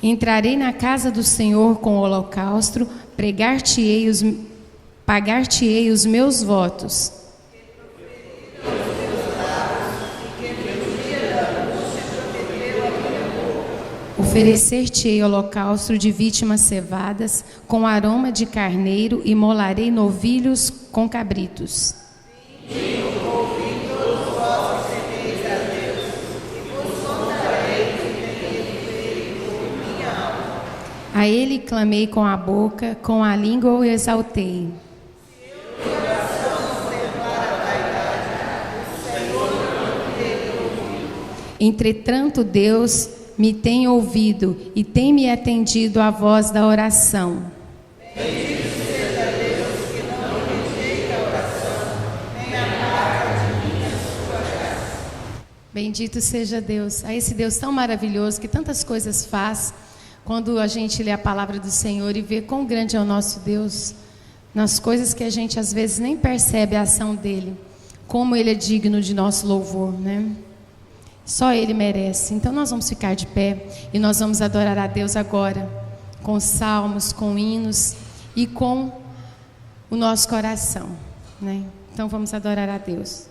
Entrarei na casa do Senhor com o holocausto, pagar-te-ei os meus votos. Oferecer-te-ei holocausto de vítimas cevadas, com aroma de carneiro, e molarei novilhos com cabritos. A ele clamei com a boca, com a língua o exaltei. Entretanto, Deus me tem ouvido e tem me atendido à voz da oração. Bendito seja Deus que não rejeita a oração, nem aparta de mim a sua graça. Bendito seja Deus, a esse Deus tão maravilhoso que tantas coisas faz. Quando a gente lê a palavra do Senhor e vê quão grande é o nosso Deus, nas coisas que a gente às vezes nem percebe a ação dele, como ele é digno de nosso louvor, né? Só ele merece. Então nós vamos ficar de pé e nós vamos adorar a Deus agora, com salmos, com hinos e com o nosso coração, né? Então vamos adorar a Deus.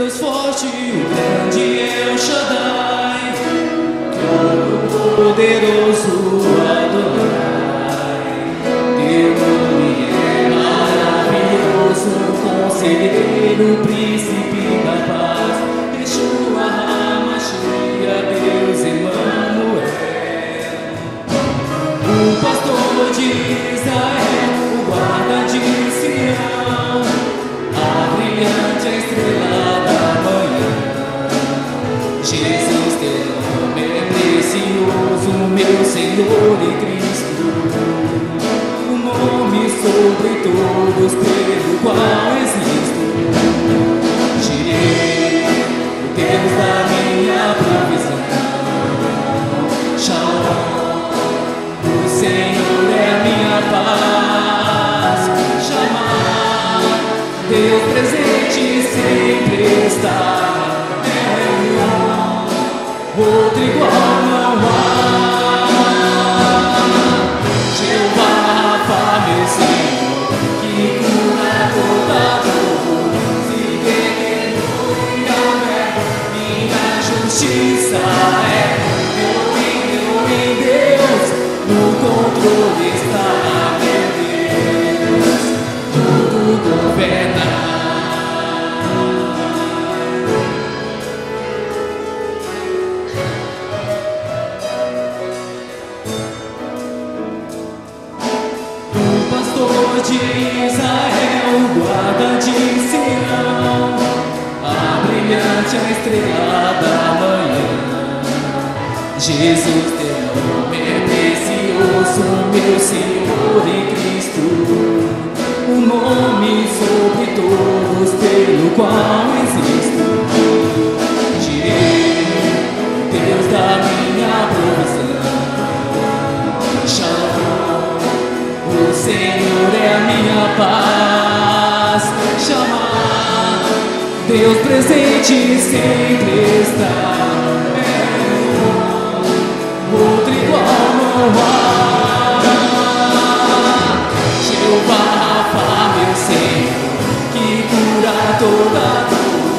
Deus forte, o grande El Shaddai, todo-poderoso Adonai. Teu nome é maravilhoso, conselheiro, príncipe da paz, Yeshua HaMashiach, Deus Emmanuel. O pastor de Israel, o guarda de Sião, a brilhante estrela da manhã. Jesus, teu nome é precioso, meu Senhor e Cristo, o nome sobre todos pelo qual existo. Tirei o Deus da minha provisão. Shalom, o Senhor é a minha paz. Chamar, Deus presente sempre está. Outro igual não há. Jeová Rafa, meu Senhor, que cura toda dor. Se pequeno e aberto, minha justiça é. Elohim, Deus, no controle está, meu Deus, tudo governa. De Israel, guarda de Sião, a brilhante estrela da manhã. Jesus, teu nome é precioso, meu Senhor e Cristo, o nome sobre todos pelo qual existo. Tirei Deus da minha provisão. Shalom, o Senhor é a minha paz. Chamar, Deus presente sempre está. Outro igual não há. Jeová Rafa, meu Senhor, que cura toda dor.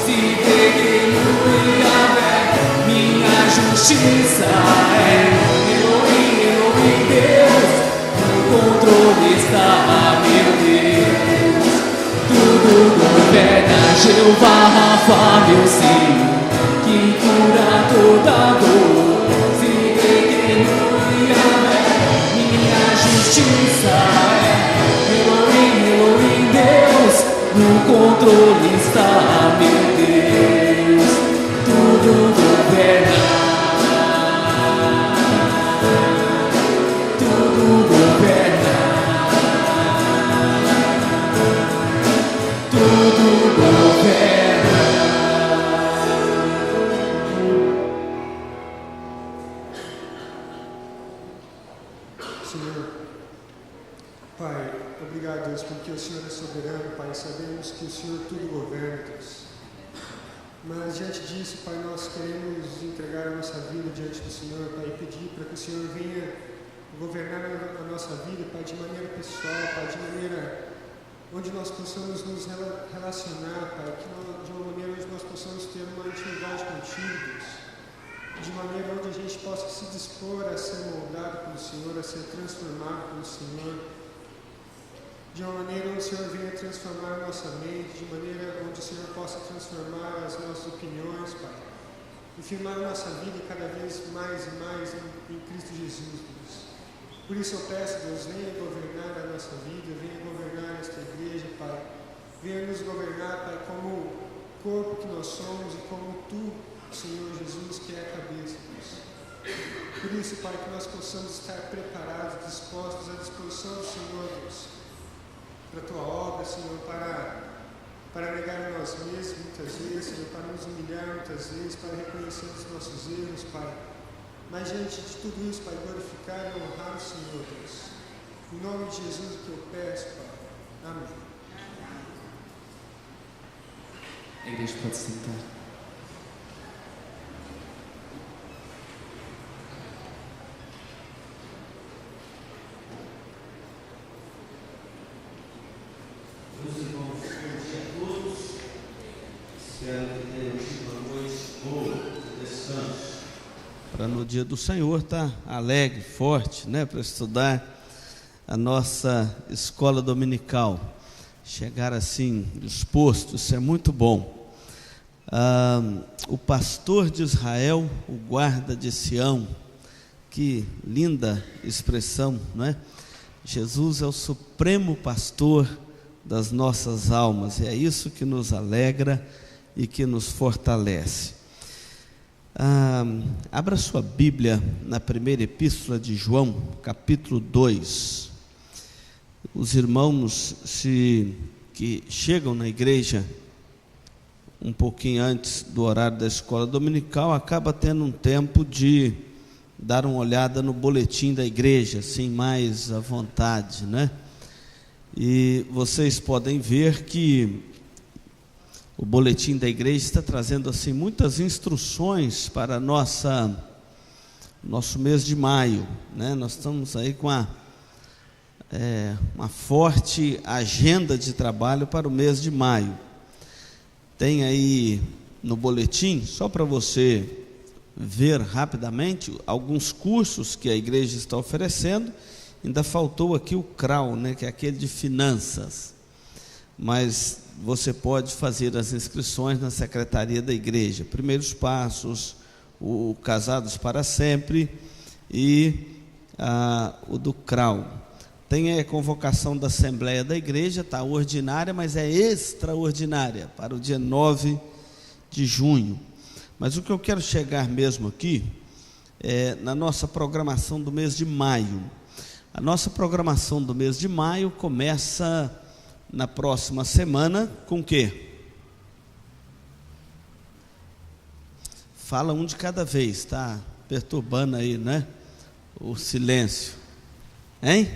Se pequeno e aberto, minha justiça é. Elohim, Deus, no controle está, meu Deus, tudo governa. Jeová Rafa, meu Senhor, que cura toda dor. Se pequeno e aberto, minha justiça é. Elohim, Deus, no controle está, meu Deus, tudo governa. Tudo governa. Tudo governa. Senhor, Pai, obrigado, Deus, porque o Senhor é soberano, Pai. Sabemos que o Senhor tudo governa, Deus. Mas diante disso, Pai, nós queremos entregar a nossa vida diante do Senhor, Pai, e pedir para que o Senhor venha governar a nossa vida, Pai, de maneira pessoal, Pai, de maneira onde nós possamos nos relacionar, Pai, de uma maneira onde nós possamos ter uma intimidade contigo, Deus, de maneira onde a gente possa se dispor a ser moldado pelo Senhor, a ser transformado pelo Senhor, de uma maneira onde o Senhor venha transformar a nossa mente, de maneira onde o Senhor possa transformar as nossas opiniões, Pai, e firmar a nossa vida cada vez mais e mais em Cristo Jesus, Deus. Por isso eu peço, Deus, venha governar a nossa vida, venha governar esta igreja, Pai. Venha nos governar, Pai, como o corpo que nós somos e como Tu, Senhor Jesus, que é a cabeça, Deus. Por isso, Pai, que nós possamos estar preparados, dispostos à disposição do Senhor, Deus, para a Tua obra, Senhor, para negar nós mesmos muitas vezes, Senhor, para nos humilhar muitas vezes, para reconhecer os nossos erros, Pai. Mas diante de tudo isso, Pai, glorificar e honrar o Senhor, Deus. Em nome de Jesus que eu peço, Pai. Amém. A igreja pode sentar. Meus irmãos, bom dia a todos. Espero que tenham tido uma noite boa de descanso, para no dia do Senhor estar alegre, forte, né, para estudar a nossa escola dominical, chegar assim disposto. Isso é muito bom. O pastor de Israel, o guarda de Sião, que linda expressão, não é? Jesus é o supremo pastor das nossas almas, e é isso que nos alegra e que nos fortalece. Abra sua Bíblia na primeira epístola de João, capítulo 2. Os irmãos que chegam na igreja um pouquinho antes do horário da escola dominical, acaba tendo um tempo de dar uma olhada no boletim da igreja, assim, mais à vontade, né? E vocês podem ver que o boletim da igreja está trazendo assim muitas instruções para nosso mês de maio, né? Nós estamos aí com uma forte agenda de trabalho para o mês de maio. Tem aí no boletim, só para você ver rapidamente, alguns cursos que a igreja está oferecendo. Ainda faltou aqui o CRAU, né, que é aquele de finanças, mas você pode fazer as inscrições na secretaria da igreja. Primeiros Passos, o Casados para Sempre e o do CRAU. Tem a convocação da Assembleia da Igreja, está ordinária, mas é extraordinária, para o dia 9 de junho. Mas o que eu quero chegar mesmo aqui é na nossa programação do mês de maio. A nossa programação do mês de maio começa na próxima semana com o quê? Fala um de cada vez, está perturbando aí, né? O silêncio. Hein?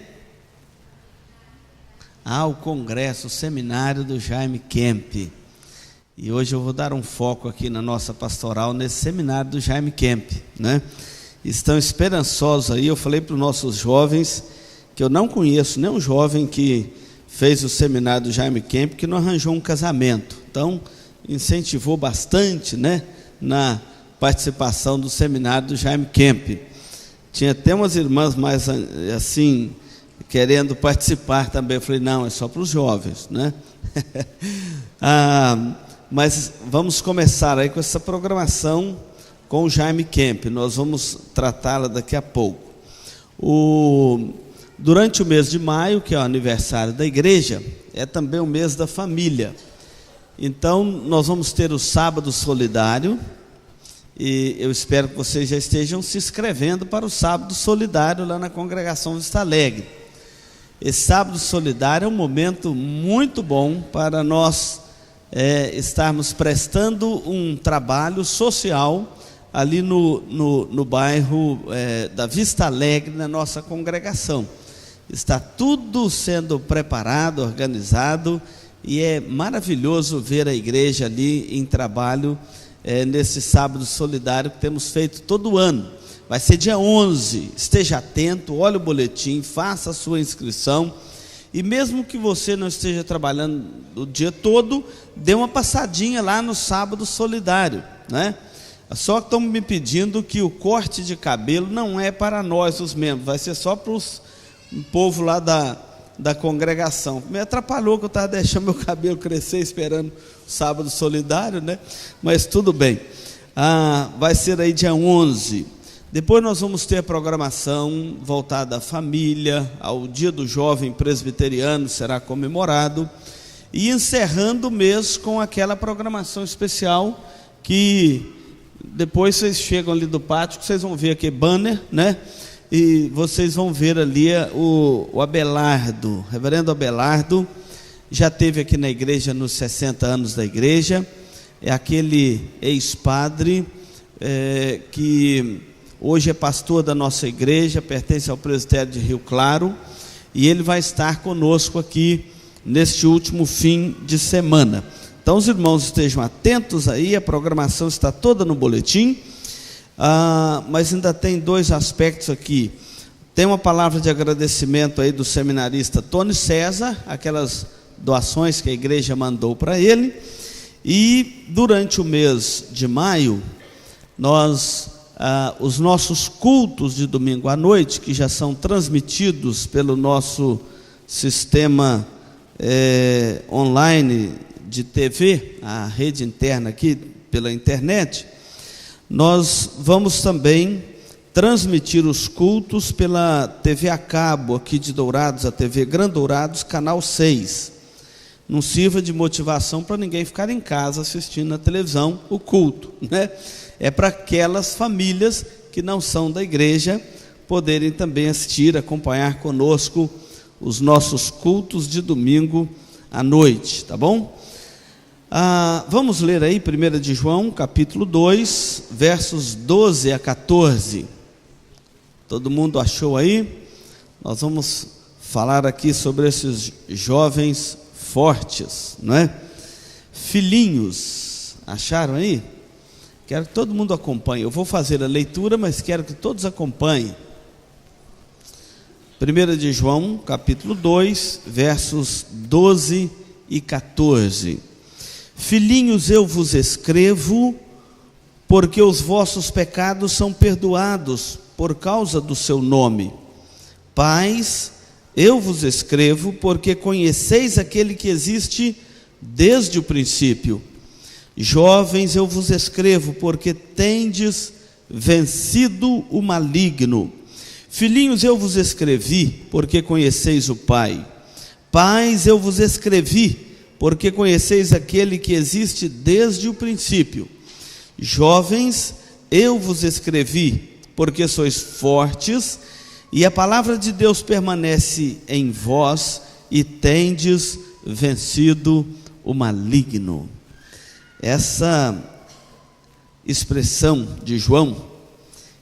O congresso, o seminário do Jaime Kemp. E hoje eu vou dar um foco aqui na nossa pastoral, nesse seminário do Jaime Kemp, né? Estão esperançosos aí. Eu falei para os nossos jovens que eu não conheço nenhum jovem que fez o seminário do Jaime Kemp que não arranjou um casamento. Então, incentivou bastante, né, na participação do seminário do Jaime Kemp. Tinha até umas irmãs mais assim, querendo participar também. Eu falei, não, é só para os jovens, né? Mas vamos começar aí com essa programação com o Jaime Kemp. Nós vamos tratá-la daqui a pouco. Durante o mês de maio, que é o aniversário da igreja, é também o mês da família. Então, nós vamos ter o sábado solidário, e eu espero que vocês já estejam se inscrevendo para o sábado solidário lá na congregação Vista Alegre. Esse sábado solidário é um momento muito bom para nós estarmos prestando um trabalho social ali no bairro da Vista Alegre, na nossa congregação. Está tudo sendo preparado, organizado, e é maravilhoso ver a igreja ali em trabalho nesse sábado solidário que temos feito todo ano. Vai ser dia 11, esteja atento, olhe o boletim, faça a sua inscrição, e mesmo que você não esteja trabalhando o dia todo, dê uma passadinha lá no sábado solidário, né? Só que estão me pedindo que o corte de cabelo não é para nós, os membros, vai ser só para o povo lá da congregação. Me atrapalhou que eu estava deixando meu cabelo crescer, esperando o sábado solidário, né? Mas tudo bem. Vai ser aí dia 11. Depois nós vamos ter a programação voltada à família, ao Dia do Jovem Presbiteriano, será comemorado, e encerrando o mês com aquela programação especial que depois vocês chegam ali do pátio, que vocês vão ver aqui banner, né? E vocês vão ver ali o Abelardo, o reverendo Abelardo, já esteve aqui na igreja nos 60 anos da igreja, é aquele ex-padre que hoje é pastor da nossa igreja, pertence ao presbitério de Rio Claro, e ele vai estar conosco aqui neste último fim de semana. Então os irmãos estejam atentos aí, a programação está toda no boletim, mas ainda tem dois aspectos aqui. Tem uma palavra de agradecimento aí do seminarista Tony César, aquelas doações que a igreja mandou para ele, E durante o mês de maio, os nossos cultos de domingo à noite, que já são transmitidos pelo nosso sistema online de TV, a rede interna aqui pela internet, nós vamos também transmitir os cultos pela TV a cabo aqui de Dourados, a TV Gran Dourados, canal 6. Não sirva de motivação para ninguém ficar em casa assistindo na televisão o culto, né? É para aquelas famílias que não são da igreja poderem também assistir, acompanhar conosco os nossos cultos de domingo à noite, tá bom? Vamos ler aí 1 de João, capítulo 2, versos 12 a 14. Todo mundo achou aí? Nós vamos falar aqui sobre esses jovens fortes, não é? Filhinhos, acharam aí? Quero que todo mundo acompanhe. Eu vou fazer a leitura, mas quero que todos acompanhem. 1 de João, capítulo 2, versos 12 e 14. Filhinhos, eu vos escrevo, porque os vossos pecados são perdoados por causa do seu nome. Pais, eu vos escrevo, porque conheceis aquele que existe desde o princípio. Jovens, eu vos escrevo, porque tendes vencido o maligno. Filhinhos, eu vos escrevi, porque conheceis o Pai. Pais, eu vos escrevi, porque conheceis aquele que existe desde o princípio. Jovens, eu vos escrevi, porque sois fortes, e a palavra de Deus permanece em vós, e tendes vencido o maligno. Essa expressão de João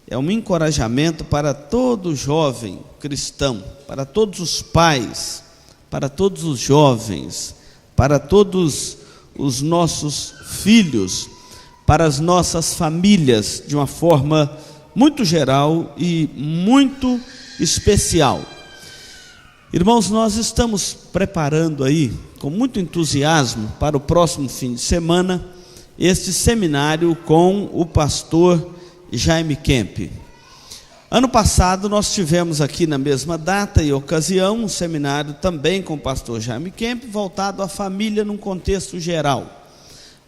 é um encorajamento para todo jovem cristão, para todos os pais, para todos os jovens, para todos os nossos filhos, para as nossas famílias, de uma forma muito geral e muito especial. Irmãos, nós estamos preparando aí, com muito entusiasmo, para o próximo fim de semana, este seminário com o pastor Jaime Kemp. Ano passado nós tivemos aqui na mesma data e ocasião um seminário também com o pastor Jaime Kemp, voltado à família num contexto geral.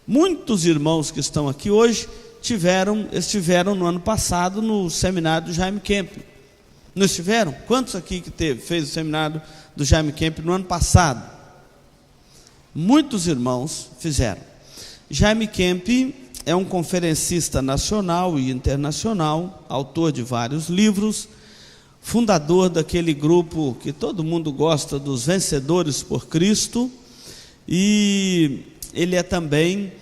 Muitos irmãos que estão aqui hoje estiveram no ano passado no seminário do Jaime Kemp. Não estiveram? Quantos aqui que fez o seminário do Jaime Kemp no ano passado? Muitos irmãos fizeram. Jaime Kemp é um conferencista nacional e internacional, autor de vários livros, fundador daquele grupo que todo mundo gosta, dos Vencedores por Cristo, e ele é também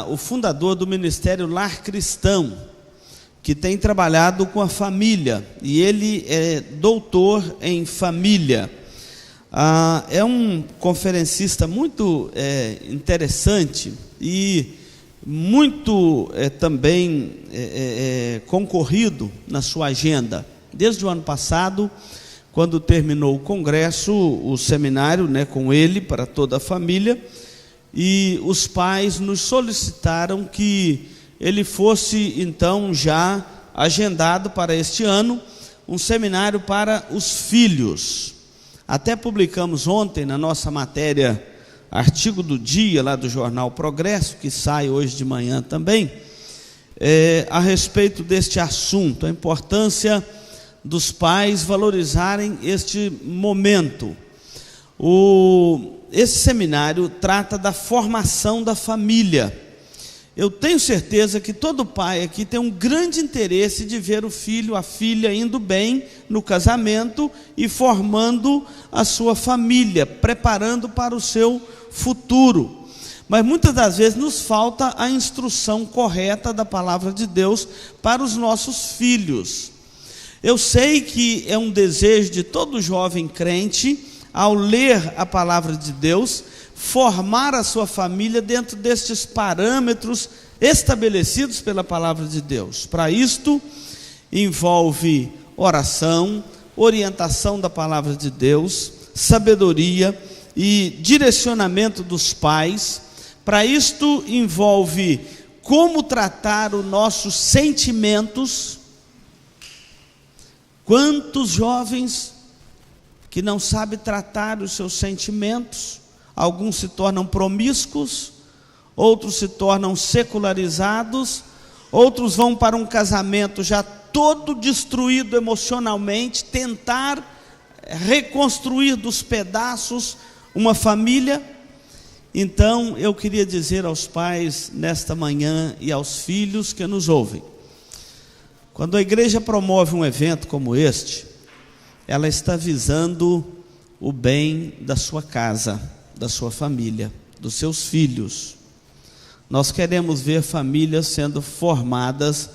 o fundador do Ministério Lar Cristão, que tem trabalhado com a família, e ele é doutor em família. É um conferencista muito interessante e muito também concorrido na sua agenda. Desde o ano passado, quando terminou o congresso, o seminário, com ele, para toda a família, e os pais nos solicitaram que ele fosse então já agendado para este ano, um seminário para os filhos. Até publicamos ontem na nossa matéria, artigo do dia lá do jornal Progresso, que sai hoje de manhã também, a respeito deste assunto, a importância dos pais valorizarem este momento. Esse seminário trata da formação da família. Eu tenho certeza que todo pai aqui tem um grande interesse de ver o filho, a filha indo bem no casamento e formando a sua família, preparando para o seu futuro. Mas muitas das vezes nos falta a instrução correta da palavra de Deus para os nossos filhos. Eu sei que é um desejo de todo jovem crente, ao ler a palavra de Deus, formar a sua família dentro destes parâmetros estabelecidos pela palavra de Deus. Para isto, envolve oração, orientação da palavra de Deus, sabedoria e direcionamento dos pais, Para isto envolve como tratar os nossos sentimentos. Quantos jovens que não sabem tratar os seus sentimentos? Alguns se tornam promíscuos, outros se tornam secularizados, outros vão para um casamento já todo destruído emocionalmente, tentar reconstruir dos pedaços uma família. Então eu queria dizer aos pais nesta manhã e aos filhos que nos ouvem: quando a igreja promove um evento como este, ela está visando o bem da sua casa, da sua família, dos seus filhos. Nós queremos ver famílias sendo formadas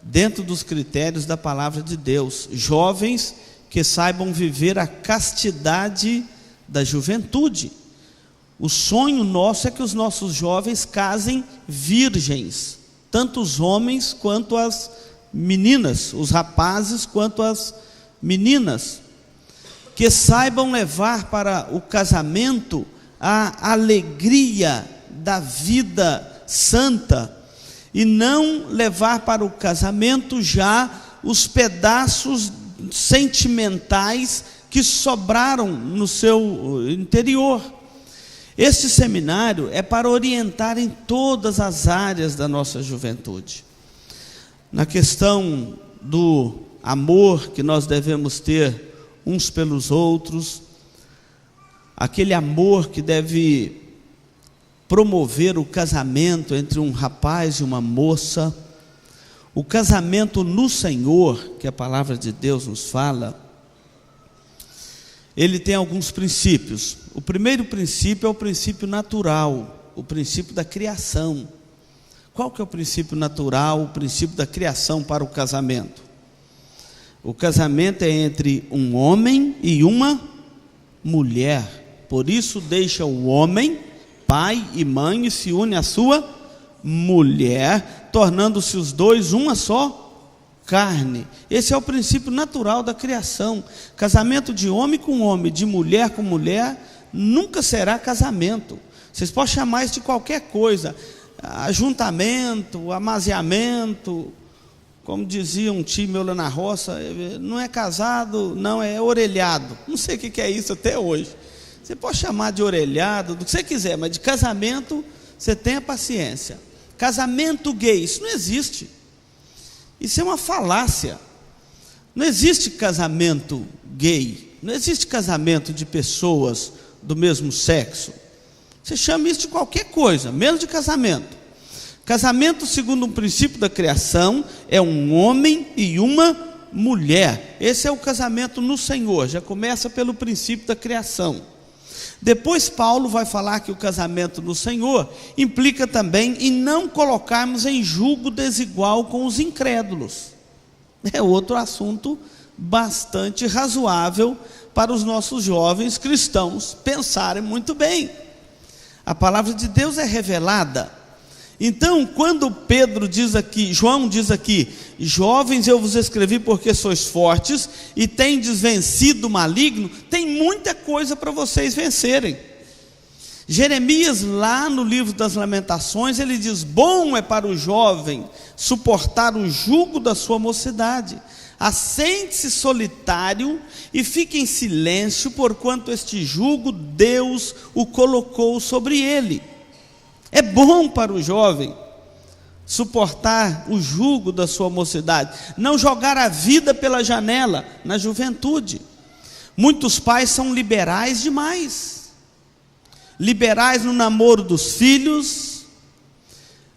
dentro dos critérios da palavra de Deus, jovens que saibam viver a castidade da juventude. O sonho nosso é que os nossos jovens casem virgens, tanto os homens quanto as meninas, os rapazes quanto as meninas, que saibam levar para o casamento a alegria da vida santa, e não levar para o casamento já os pedaços sentimentais que sobraram no seu interior. Este seminário é para orientar em todas as áreas da nossa juventude. Na questão do amor que nós devemos ter uns pelos outros, aquele amor que deve promover o casamento entre um rapaz e uma moça, o casamento no Senhor, que a palavra de Deus nos fala, ele tem alguns princípios. O primeiro princípio é o princípio natural, o princípio da criação. Qual que é o princípio natural, o princípio da criação para o casamento? O casamento é entre um homem e uma mulher. Por isso deixa o homem, pai e mãe, e se une à sua mulher, tornando-se os dois uma só carne. Esse é o princípio natural da criação. Casamento de homem com homem, de mulher com mulher, nunca será casamento. Vocês podem chamar isso de qualquer coisa, ajuntamento, amaziamento, como dizia um tio meu lá na roça, não é casado, não, é orelhado. Não sei o que é isso até hoje. Você pode chamar de orelhado, do que você quiser, mas de casamento, você tenha paciência. Casamento gay, isso não existe. Isso é uma falácia. Não existe casamento gay, não existe casamento de pessoas do mesmo sexo. Você chama isso de qualquer coisa, menos de casamento. Casamento, segundo um princípio da criação, é um homem e uma mulher. Esse é o casamento no Senhor, já começa pelo princípio da criação. Depois Paulo vai falar que o casamento no Senhor implica também em não colocarmos em julgo desigual com os incrédulos. É outro assunto bastante razoável para os nossos jovens cristãos pensarem muito bem. A palavra de Deus é revelada. Então, quando Pedro diz aqui, João diz aqui: jovens, eu vos escrevi porque sois fortes e tendes vencido o maligno, tem muita coisa para vocês vencerem. Jeremias, lá no livro das Lamentações, ele diz: bom é para o jovem suportar o jugo da sua mocidade. Assente-se solitário e fique em silêncio, porquanto este jugo Deus o colocou sobre ele. É bom para o jovem suportar o jugo da sua mocidade, não jogar a vida pela janela na juventude. Muitos pais são liberais demais, liberais no namoro dos filhos,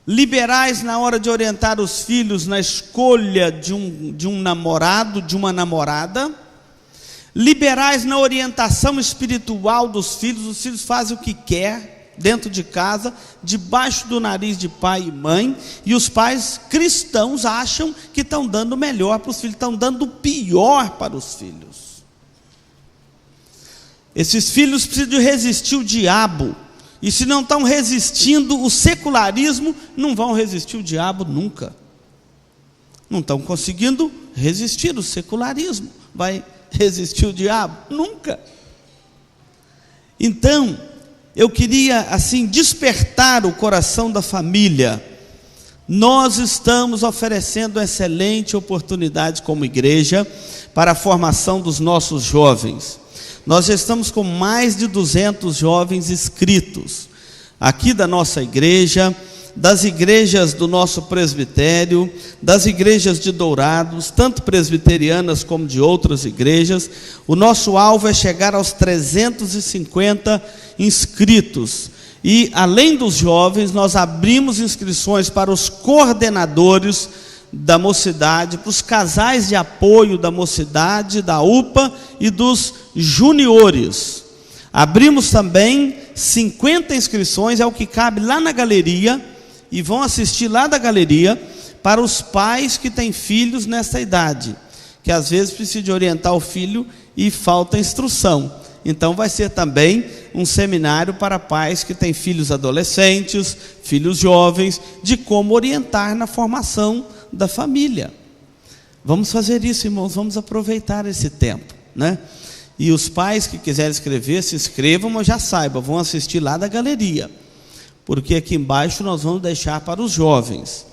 liberais na hora de orientar os filhos na escolha de um namorado, de uma namorada, liberais na orientação espiritual dos filhos. Os filhos fazem o que quer dentro de casa, debaixo do nariz de pai e mãe, e os pais cristãos acham que estão dando o melhor para os filhos, estão dando o pior para os filhos. Esses filhos precisam de resistir o diabo, e se não estão resistindo o secularismo, não vão resistir o diabo nunca. Não estão conseguindo resistir o secularismo, vai resistir o diabo? Nunca. Então, eu queria assim despertar o coração da família. Nós estamos oferecendo excelente oportunidade como igreja para a formação dos nossos jovens. Nós já estamos com mais de 200 jovens inscritos aqui da nossa igreja, das igrejas do nosso presbitério, das igrejas de Dourados, tanto presbiterianas como de outras igrejas. O nosso alvo é chegar aos 350 inscritos. E além dos jovens, nós abrimos inscrições para os coordenadores da mocidade, para os casais de apoio da mocidade, da UPA e dos juniores. Abrimos também 50 inscrições, é o que cabe lá na galeria, e vão assistir lá da galeria, para os pais que têm filhos nessa idade, que às vezes precisam de orientar o filho e falta instrução. Então vai ser também um seminário para pais que têm filhos adolescentes, filhos jovens, de como orientar na formação da família. Vamos fazer isso, irmãos, vamos aproveitar esse tempo, né? E os pais que quiserem escrever, se inscrevam, mas já saibam, vão assistir lá da galeria, porque aqui embaixo nós vamos deixar para os jovens.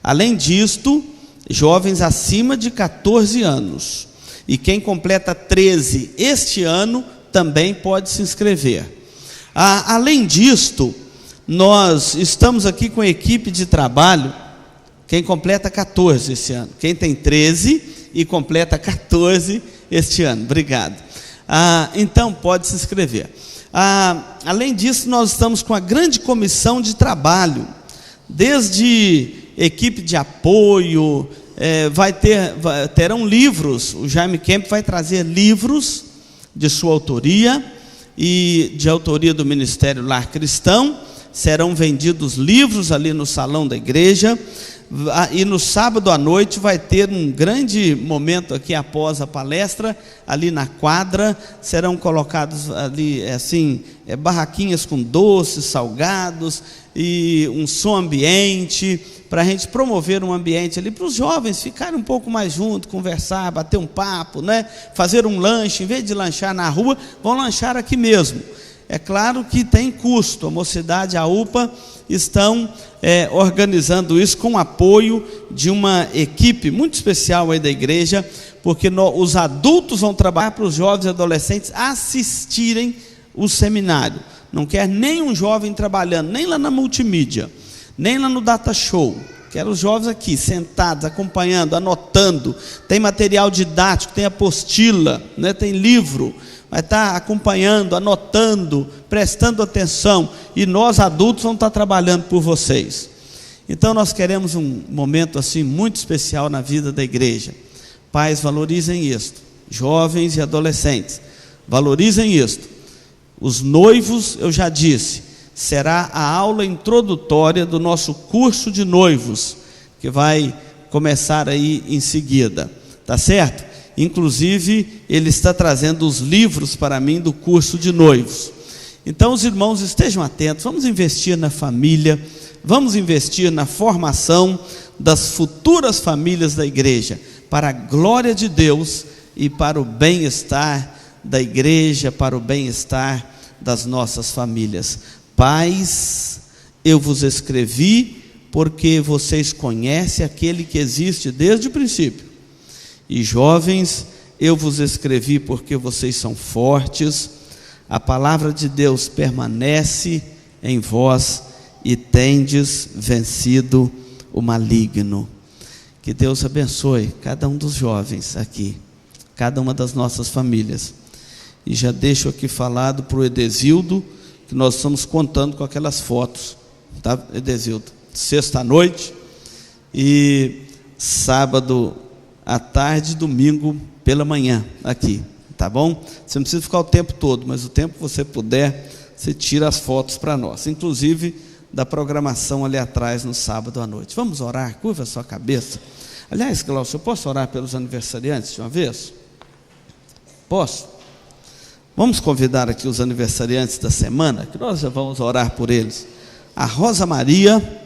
Além disto, jovens acima de 14 anos, e quem completa 13 este ano, também pode se inscrever. Além disto, nós estamos aqui com a equipe de trabalho, quem completa 14 este ano, quem tem 13 e completa 14 este ano, obrigado. Então pode se inscrever. Além disso, nós estamos com a grande comissão de trabalho, desde equipe de apoio, terão livros, o Jaime Kemp vai trazer livros de sua autoria e de autoria do Ministério Lar Cristão. Serão vendidos livros ali no salão da igreja, e no sábado à noite vai ter um grande momento aqui após a palestra, ali na quadra. Serão colocados ali barraquinhas com doces, salgados e um som ambiente, para a gente promover um ambiente ali para os jovens ficarem um pouco mais juntos, conversar, bater um papo, né? Fazer um lanche, em vez de lanchar na rua, vão lanchar aqui mesmo. É claro que tem custo, a mocidade e a UPA estão organizando isso com o apoio de uma equipe muito especial aí da igreja, porque os adultos vão trabalhar para os jovens e adolescentes assistirem o seminário. Não quer nenhum jovem trabalhando, nem lá na multimídia, nem lá no data show. Quero os jovens aqui, sentados, acompanhando, anotando. Tem material didático, tem apostila, né? Tem livro. Vai estar acompanhando, anotando, prestando atenção. E nós adultos vamos estar trabalhando por vocês. Então nós queremos um momento assim muito especial na vida da igreja. Pais, valorizem isto. Jovens e adolescentes, valorizem isto. Os noivos, eu já disse, será a aula introdutória do nosso curso de noivos, que vai começar aí em seguida, tá certo? Inclusive, ele está trazendo os livros para mim do curso de noivos. Então, os irmãos estejam atentos, vamos investir na família, vamos investir na formação das futuras famílias da igreja, para a glória de Deus e para o bem-estar da igreja, para o bem-estar das nossas famílias. Pais, eu vos escrevi porque vocês conhecem aquele que existe desde o princípio. E jovens, eu vos escrevi porque vocês são fortes, a palavra de Deus permanece em vós e tendes vencido o maligno. Que Deus abençoe cada um dos jovens aqui, cada uma das nossas famílias. E já deixo aqui falado para o Edesildo, que nós estamos contando com aquelas fotos, tá, Edesildo? Sexta à noite e sábado à tarde, domingo pela manhã, aqui, tá bom? Você não precisa ficar o tempo todo, mas o tempo que você puder, você tira as fotos para nós, inclusive da programação ali atrás no sábado à noite. Vamos orar? Curva a sua cabeça. Aliás, Glaucio, eu posso orar pelos aniversariantes de uma vez? Posso? Vamos convidar aqui os aniversariantes da semana, que nós já vamos orar por eles. A Rosa Maria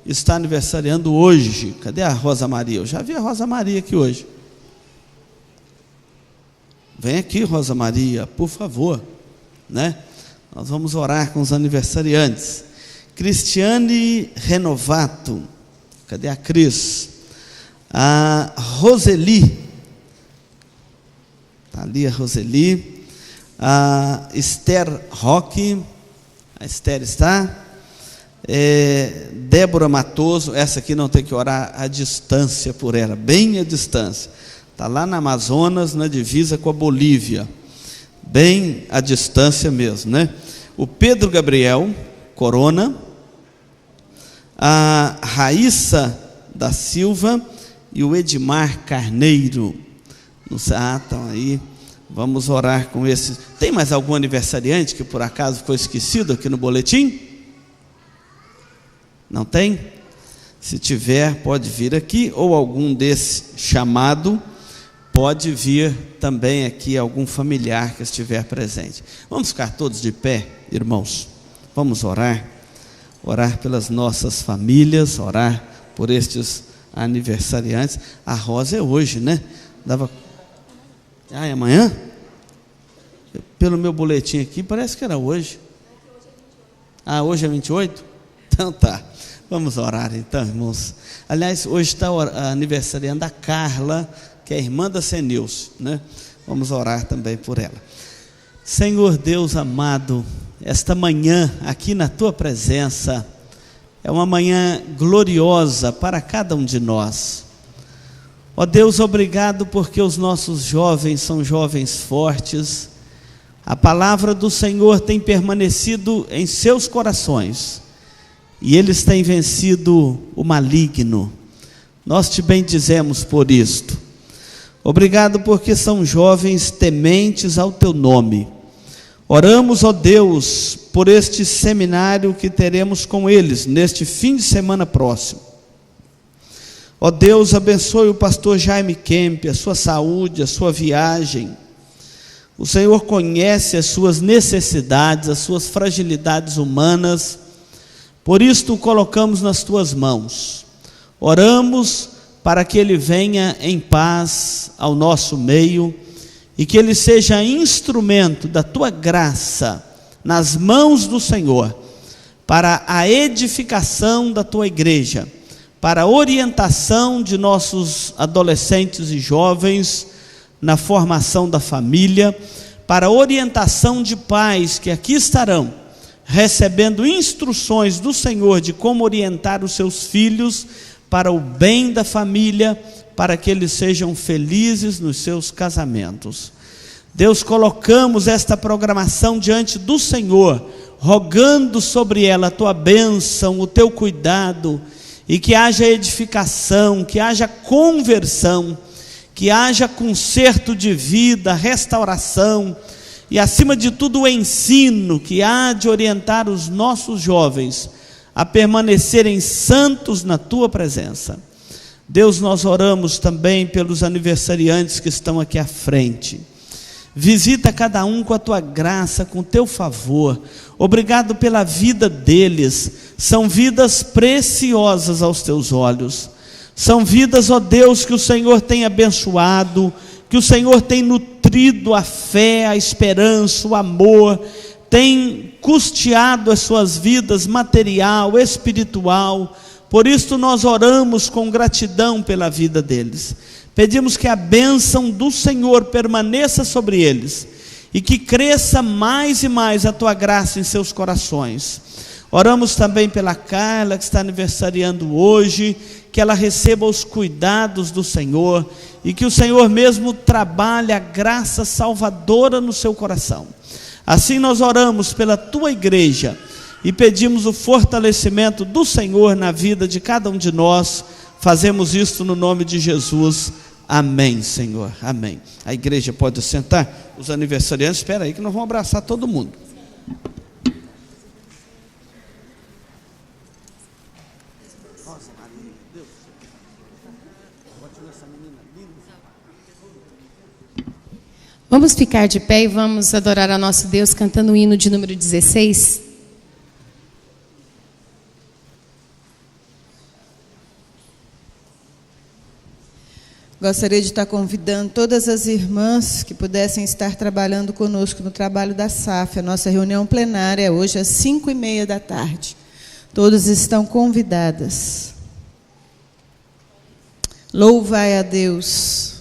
está aniversariando hoje. Cadê a Rosa Maria? Eu já vi a Rosa Maria aqui hoje. Vem aqui, Rosa Maria, por favor, né? Nós vamos orar com os aniversariantes. Cristiane Renovato, cadê a Cris? A Roseli, está ali a Roseli. A Esther Roque, a Esther está. Débora Matoso, essa aqui não tem que orar à distância por ela, bem à distância. Está lá na Amazonas, na divisa com a Bolívia, bem à distância mesmo, né? O Pedro Gabriel Corona, a Raíssa da Silva e o Edmar Carneiro. Estão aí. Vamos orar com esses. Tem mais algum aniversariante que por acaso foi esquecido aqui no boletim? Não tem? Se tiver, pode vir aqui, ou algum desse chamado, pode vir também aqui algum familiar que estiver presente. Vamos ficar todos de pé, irmãos. Vamos orar. Orar pelas nossas famílias, orar por estes aniversariantes. A Rosa é hoje, né? É amanhã? Pelo meu boletim aqui, parece que era hoje. Hoje é 28? Então tá. Vamos orar então, irmãos. Aliás, hoje está aniversariando a Carla, que é irmã da Senilce, né? Vamos orar também por ela. Senhor Deus amado, esta manhã aqui na Tua presença é uma manhã gloriosa para cada um de nós. Ó Deus, obrigado porque os nossos jovens são jovens fortes. A palavra do Senhor tem permanecido em seus corações e eles têm vencido o maligno. Nós te bendizemos por isto. Obrigado porque são jovens tementes ao teu nome. Oramos, ó Deus, por este seminário que teremos com eles neste fim de semana próximo. Ó Deus, abençoe o pastor Jaime Kemp, a sua saúde, a sua viagem. O Senhor conhece as suas necessidades, as suas fragilidades humanas. Por isto o colocamos nas tuas mãos. Oramos para que ele venha em paz ao nosso meio e que ele seja instrumento da tua graça nas mãos do Senhor para a edificação da tua igreja, para a orientação de nossos adolescentes e jovens na formação da família, para a orientação de pais que aqui estarão recebendo instruções do Senhor de como orientar os seus filhos para o bem da família, para que eles sejam felizes nos seus casamentos. Deus, colocamos esta programação diante do Senhor, rogando sobre ela a tua bênção, o teu cuidado, e que haja edificação, que haja conversão, que haja conserto de vida, restauração, e acima de tudo o ensino que há de orientar os nossos jovens a permanecerem santos na tua presença. Deus, nós oramos também pelos aniversariantes que estão aqui à frente. Visita cada um com a tua graça, com o teu favor. Obrigado pela vida deles. São vidas preciosas aos teus olhos. São vidas, ó Deus, que o Senhor tem abençoado, que o Senhor tem nutrido a fé, a esperança, o amor, tem custeado as suas vidas material, espiritual. Por isso nós oramos com gratidão pela vida deles. Pedimos que a bênção do Senhor permaneça sobre eles e que cresça mais e mais a tua graça em seus corações. Oramos também pela Carla, que está aniversariando hoje, que ela receba os cuidados do Senhor e que o Senhor mesmo trabalhe a graça salvadora no seu coração. Assim nós oramos pela tua igreja e pedimos o fortalecimento do Senhor na vida de cada um de nós. Fazemos isto no nome de Jesus. Amém, Senhor. Amém. A igreja pode sentar. Os aniversariantes, espera aí que nós vamos abraçar todo mundo. Vamos ficar de pé e vamos adorar a nosso Deus cantando o hino de número 16. Gostaria de estar convidando todas as irmãs que pudessem estar trabalhando conosco no trabalho da SAF. A nossa reunião plenária é hoje às 5h30 da tarde. Todas estão convidadas. Louvai a Deus.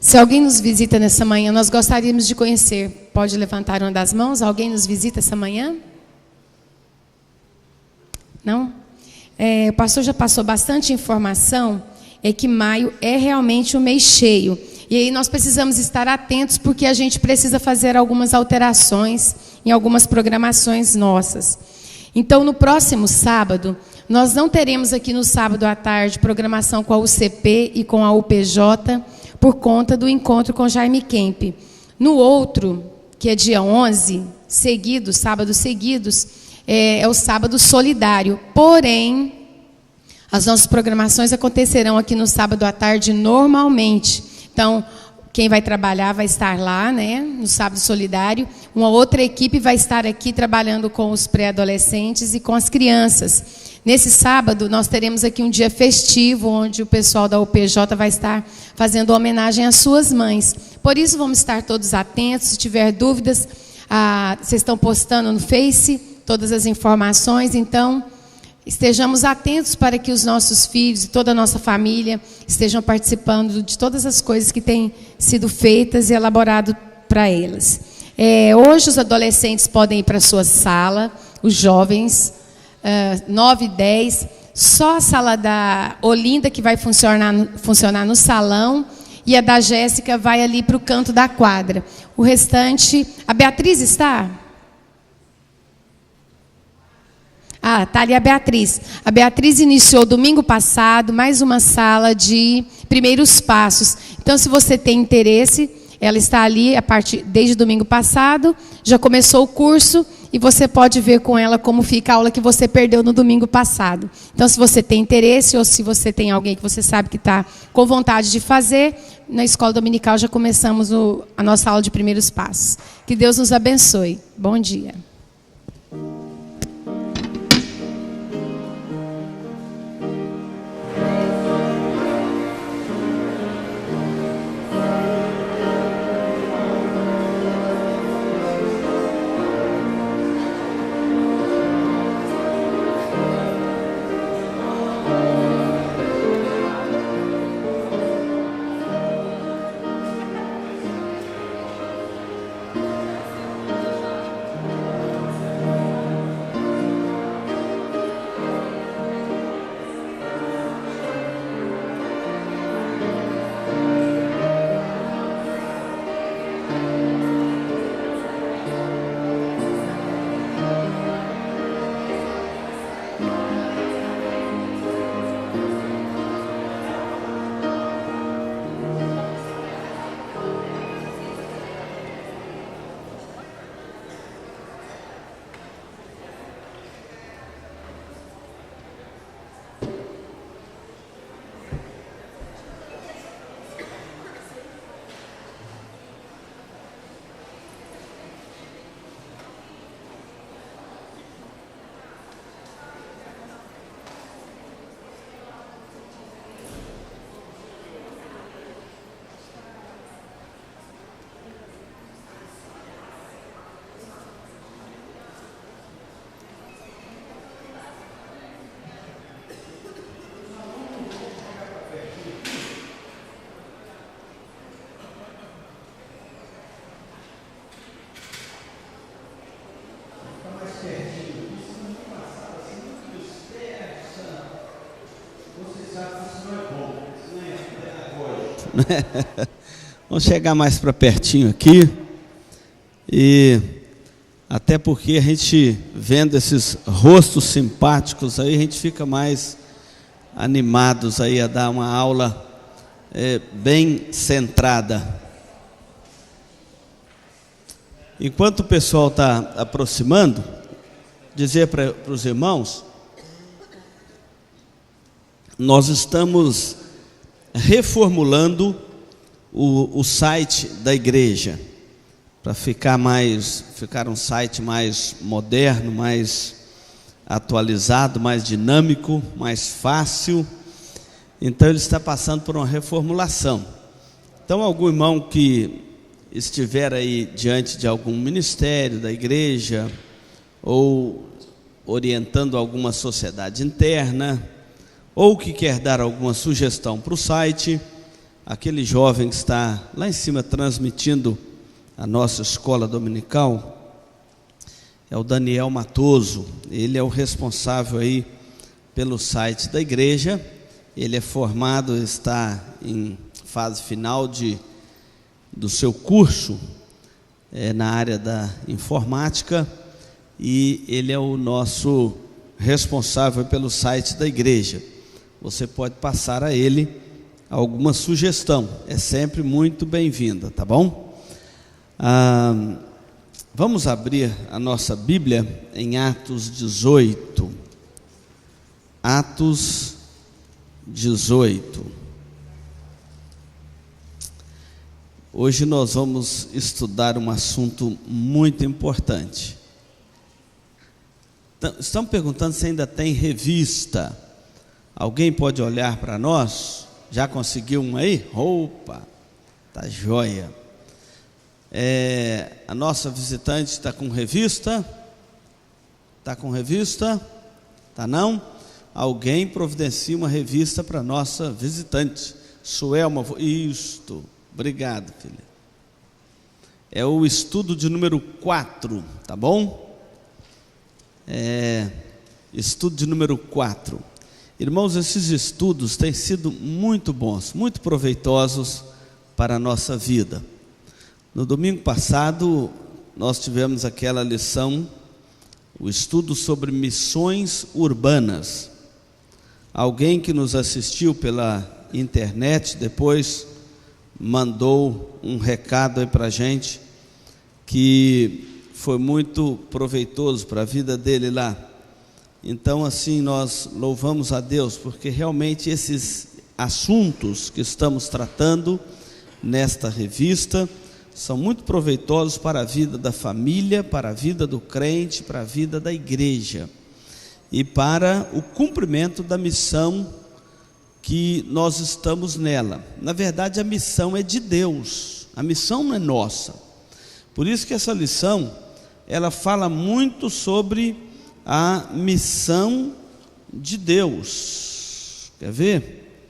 Se alguém nos visita nessa manhã, nós gostaríamos de conhecer. Pode levantar uma das mãos? Alguém nos visita essa manhã? Não? O pastor já passou bastante informação, é que maio é realmente um mês cheio. E aí nós precisamos estar atentos, porque a gente precisa fazer algumas alterações em algumas programações nossas. Então, no próximo sábado, nós não teremos aqui no sábado à tarde programação com a UCP e com a UPJ, por conta do encontro com Jaime Kemp. No outro, que é dia 11, sábados seguidos, é o sábado solidário. Porém, as nossas programações acontecerão aqui no sábado à tarde normalmente. Então, quem vai trabalhar vai estar lá, né, no sábado solidário. Uma outra equipe vai estar aqui trabalhando com os pré-adolescentes e com as crianças. Nesse sábado, nós teremos aqui um dia festivo, onde o pessoal da UPJ vai estar fazendo homenagem às suas mães. Por isso, vamos estar todos atentos. Se tiver dúvidas, vocês estão postando no Face todas as informações. Então, estejamos atentos para que os nossos filhos e toda a nossa família estejam participando de todas as coisas que têm sido feitas e elaborado para elas. Hoje, os adolescentes podem ir para a sua sala, os jovens... 9 e 10, só a sala da Olinda que vai funcionar no salão, e a da Jéssica vai ali para o canto da quadra. O restante... A Beatriz está? Está ali a Beatriz. A Beatriz iniciou domingo passado mais uma sala de primeiros passos. Então, se você tem interesse, ela está ali desde domingo passado, já começou o curso, e você pode ver com ela como fica a aula que você perdeu no domingo passado. Então, se você tem interesse, ou se você tem alguém que você sabe que está com vontade de fazer, na escola dominical já começamos a nossa aula de primeiros passos. Que Deus nos abençoe. Bom dia. né? Vamos chegar mais para pertinho aqui. E até porque a gente, vendo esses rostos simpáticos aí, a gente fica mais animados aí a dar uma aula bem centrada. Enquanto o pessoal está aproximando, dizer para os irmãos, nós estamos reformulando o site da igreja, para ficar um site mais moderno, mais atualizado, mais dinâmico, mais fácil. Então ele está passando por uma reformulação. Então algum irmão que estiver aí diante de algum ministério da igreja, ou orientando alguma sociedade interna, ou que quer dar alguma sugestão para o site, aquele jovem que está lá em cima transmitindo a nossa escola dominical, é o Daniel Matoso. Ele é o responsável aí pelo site da igreja. Ele é formado, está em fase final do seu curso na área da informática, e ele é o nosso responsável pelo site da igreja. Você pode passar a ele alguma sugestão, é sempre muito bem-vinda, tá bom? Vamos abrir a nossa Bíblia em Atos 18. Atos 18. Hoje nós vamos estudar um assunto muito importante. Estão perguntando se ainda tem revista. Alguém pode olhar para nós? Já conseguiu uma aí? Opa, tá joia. A nossa visitante está com revista? Está com revista? Tá não? Alguém providencia uma revista para nossa visitante. Suelma, isto. Obrigado, filha. É o estudo de número 4, tá bom? Estudo de número 4. Irmãos, esses estudos têm sido muito bons, muito proveitosos para a nossa vida. No domingo passado, nós tivemos aquela lição, o estudo sobre missões urbanas. Alguém que nos assistiu pela internet, depois mandou um recado aí para a gente, que foi muito proveitoso para a vida dele lá. Então, assim, nós louvamos a Deus, porque realmente esses assuntos que estamos tratando nesta revista são muito proveitosos para a vida da família, para a vida do crente, para a vida da igreja e para o cumprimento da missão que nós estamos nela. Na verdade, a missão é de Deus, a missão não é nossa. Por isso que essa lição, ela fala muito sobre a missão de Deus. Quer ver?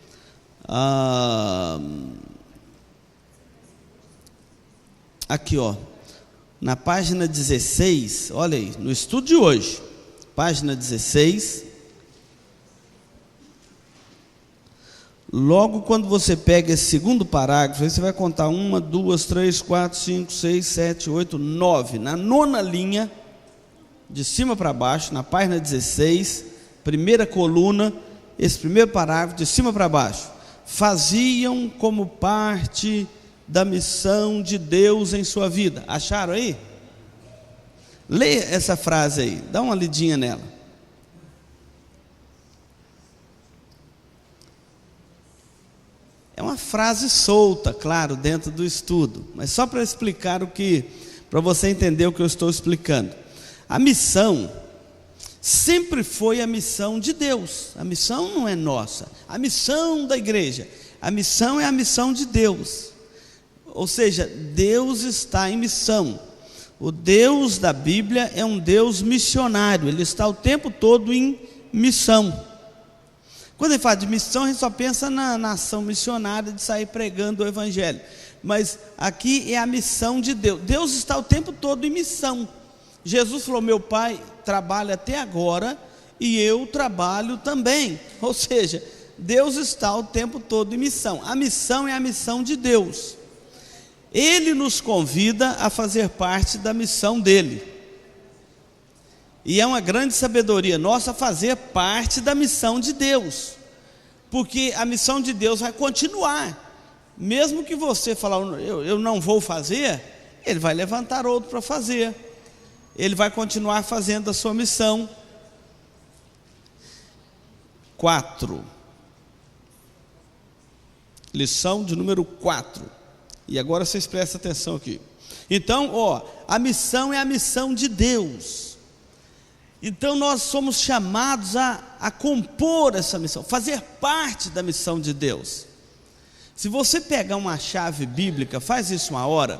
Aqui, ó, na página 16, olha aí, no estudo de hoje, página 16, logo quando você pega esse segundo parágrafo, aí você vai contar 1, 2, 3, 4, 5, 6, 7, 8, 9, na 9ª linha, de cima para baixo, na página 16, primeira coluna, esse primeiro parágrafo, de cima para baixo, faziam como parte da missão de Deus em sua vida. Acharam aí? Lê essa frase aí, dá uma lidinha nela. É uma frase solta, claro, dentro do estudo, mas só para explicar para você entender o que eu estou explicando. A missão sempre foi a missão de Deus. A missão não é nossa. A missão da igreja, a missão é a missão de Deus. Ou seja, Deus está em missão. O Deus da Bíblia é um Deus missionário. Ele está o tempo todo em missão. Quando ele fala de missão, a gente só pensa na ação missionária de sair pregando o evangelho. Mas aqui é a missão de Deus. Deus está o tempo todo em missão. Jesus falou: meu Pai trabalha até agora e eu trabalho também. Ou seja, Deus está o tempo todo em missão. A missão é a missão de Deus. Ele nos convida a fazer parte da missão dele. E é uma grande sabedoria nossa fazer parte da missão de Deus. Porque a missão de Deus vai continuar. Mesmo que você falar, eu não vou fazer, Ele vai levantar outro para fazer. Ele vai continuar fazendo a sua missão. 4. Lição de número 4. E agora vocês prestem atenção aqui. Então, a missão é a missão de Deus. Então nós somos chamados a compor essa missão, fazer parte da missão de Deus. Se você pegar uma chave bíblica, faz isso uma hora,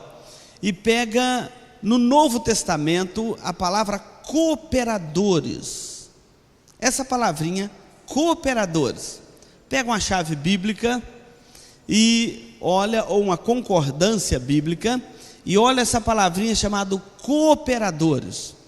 e pega no Novo Testamento a palavra cooperadores. Essa palavrinha, cooperadores. Pega uma chave bíblica e olha, ou uma concordância bíblica, e olha essa palavrinha chamada cooperadores.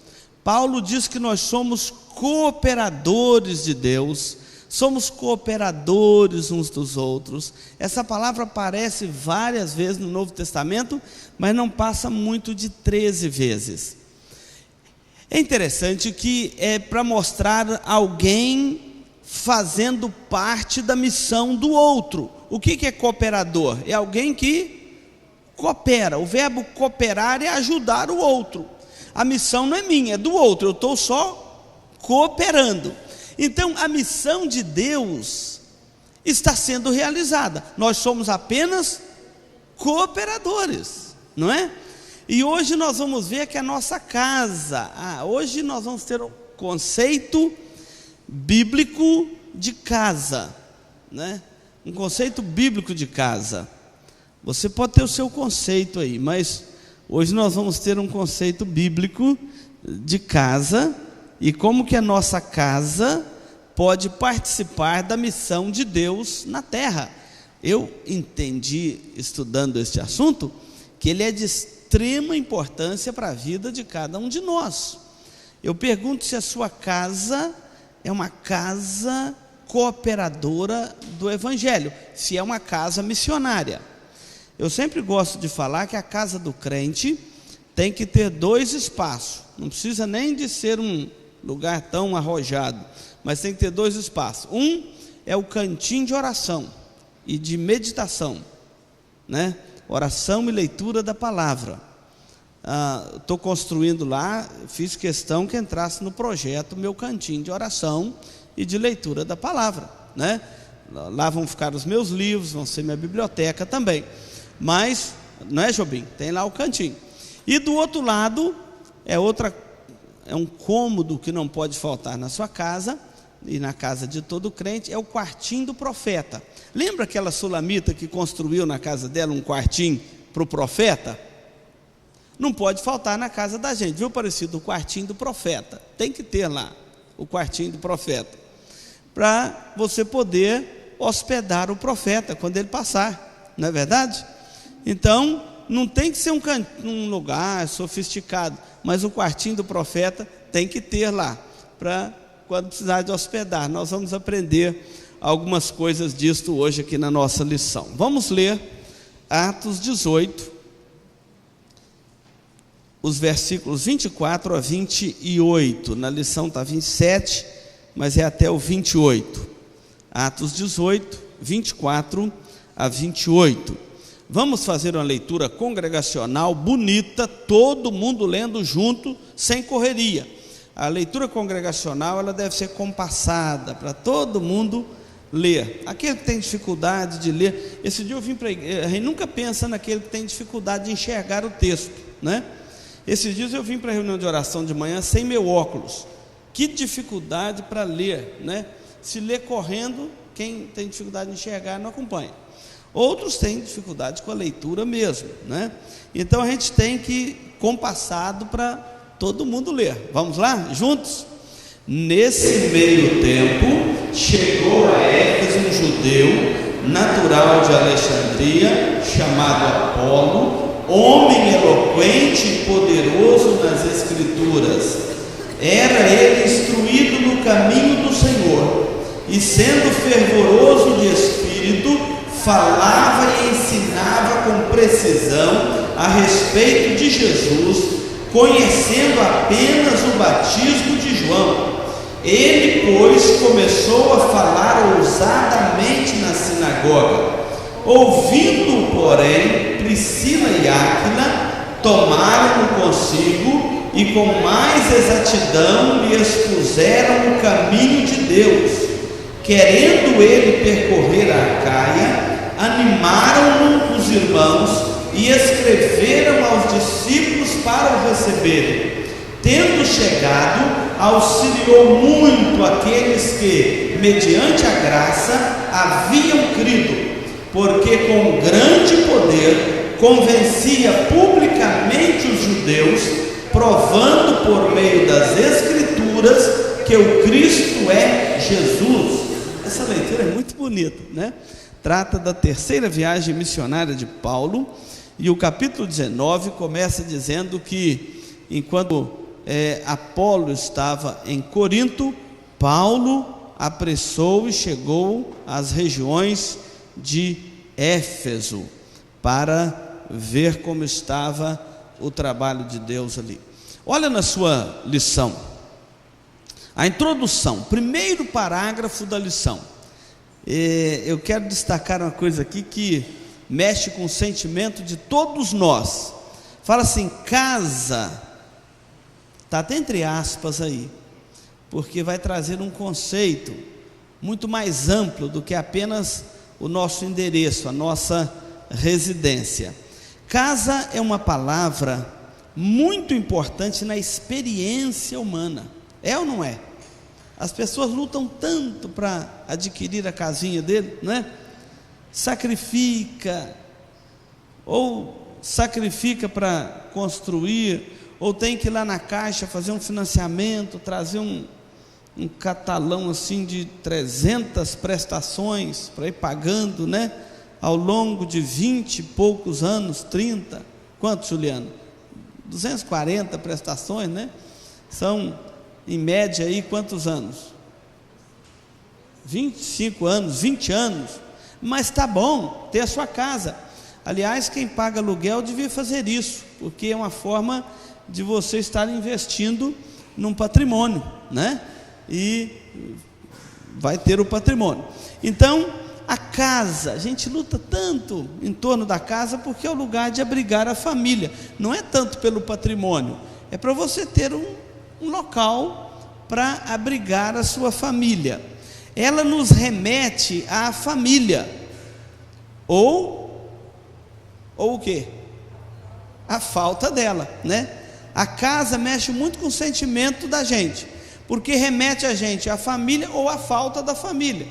Paulo diz que nós somos cooperadores de Deus, somos cooperadores uns dos outros. Essa palavra aparece várias vezes no Novo Testamento, mas não passa muito de 13 vezes. É interessante que é para mostrar alguém fazendo parte da missão do outro. O que é cooperador? É alguém que coopera. O verbo cooperar é ajudar o outro. A missão não é minha, é do outro, eu estou só cooperando. Então a missão de Deus está sendo realizada, nós somos apenas cooperadores, não é? E hoje nós vamos ver que a nossa casa, hoje nós vamos ter um conceito bíblico de casa, né? Um conceito bíblico de casa. Você pode ter o seu conceito aí, mas hoje nós vamos ter um conceito bíblico de casa e como que a nossa casa pode participar da missão de Deus na terra. Eu entendi, estudando este assunto, que ele é de extrema importância para a vida de cada um de nós. Eu pergunto se a sua casa é uma casa cooperadora do Evangelho, se é uma casa missionária. Eu sempre gosto de falar que a casa do crente tem que ter 2 espaços, não precisa nem de ser um lugar tão arrojado, mas tem que ter 2 espaços. Um é o cantinho de oração e de meditação, né? Oração e leitura da palavra. Estou construindo lá, fiz questão que entrasse no projeto meu cantinho de oração e de leitura da palavra, né? Lá vão ficar os meus livros, vão ser minha biblioteca também. Mas, não é, Jobim? Tem lá o cantinho. E do outro lado, é um cômodo que não pode faltar na sua casa, e na casa de todo crente, é o quartinho do profeta. Lembra aquela sulamita que construiu na casa dela um quartinho para o profeta? Não pode faltar na casa da gente, viu, parecido? O quartinho do profeta. Tem que ter lá o quartinho do profeta, para você poder hospedar o profeta quando ele passar, não é verdade? Então, não tem que ser um lugar sofisticado, mas o quartinho do profeta tem que ter lá, para quando precisar de hospedar. Nós vamos aprender algumas coisas disto hoje aqui na nossa lição. Vamos ler Atos 18, os versículos 24 a 28. Na lição está 27, mas é até o 28. Atos 18, 24 a 28. Vamos fazer uma leitura congregacional bonita, todo mundo lendo junto, sem correria. A leitura congregacional, ela deve ser compassada, para todo mundo ler. Aquele que tem dificuldade de ler, esse dia eu vim para a igreja, a gente nunca pensa naquele que tem dificuldade de enxergar o texto, né? Esses dias eu vim para a reunião de oração de manhã sem meu óculos. Que dificuldade para ler, né? Se ler correndo, quem tem dificuldade de enxergar não acompanha. Outros têm dificuldade com a leitura mesmo, né? Então a gente tem que compassado para todo mundo ler. Vamos lá, juntos? Nesse meio tempo, chegou a Éfeso um judeu, natural de Alexandria, chamado Apolo, homem eloquente e poderoso nas Escrituras. Era ele instruído no caminho do Senhor, e sendo fervoroso de espírito, falava e ensinava com precisão a respeito de Jesus, conhecendo apenas o batismo de João. Ele, pois, começou a falar ousadamente na sinagoga. Ouvindo, porém, Priscila e Áquila, tomaram-no consigo e com mais exatidão lhe expuseram o caminho de Deus. Querendo ele percorrer a Acaia, animaram-no os irmãos e escreveram aos discípulos para o receberem. Tendo chegado, auxiliou muito aqueles que, mediante a graça, haviam crido, porque com grande poder convencia publicamente os judeus, provando por meio das Escrituras que o Cristo é Jesus. Essa leitura é muito bonita, né? Trata da terceira viagem missionária de Paulo, e o capítulo 19 começa dizendo que, enquanto Apolo estava em Corinto, Paulo apressou e chegou às regiões de Éfeso para ver como estava o trabalho de Deus ali. Olha na sua lição, a introdução, primeiro parágrafo da lição. Eu quero destacar uma coisa aqui que mexe com o sentimento de todos nós. Fala assim: casa, está até entre aspas aí, porque vai trazer um conceito muito mais amplo do que apenas o nosso endereço, a nossa residência. Casa é uma palavra muito importante na experiência humana, é ou não é? As pessoas lutam tanto para adquirir a casinha dele, não é? Sacrifica para construir, ou tem que ir lá na Caixa fazer um financiamento, trazer um catalão assim de 300 prestações para ir pagando, né? Ao longo de 20 e poucos anos, 30, quanto, Juliano? 240 prestações, né? São, em média, aí, quantos anos? 25 anos, 20 anos, mas está bom ter a sua casa. Aliás, quem paga aluguel devia fazer isso, porque é uma forma de você estar investindo num patrimônio, né? E vai ter o patrimônio. Então, a casa, a gente luta tanto em torno da casa porque é o lugar de abrigar a família. Não é tanto pelo patrimônio, é para você ter um local para abrigar a sua família. Ela nos remete à família, ou o quê? A falta dela, né? A casa mexe muito com o sentimento da gente, porque remete a gente à família ou à falta da família.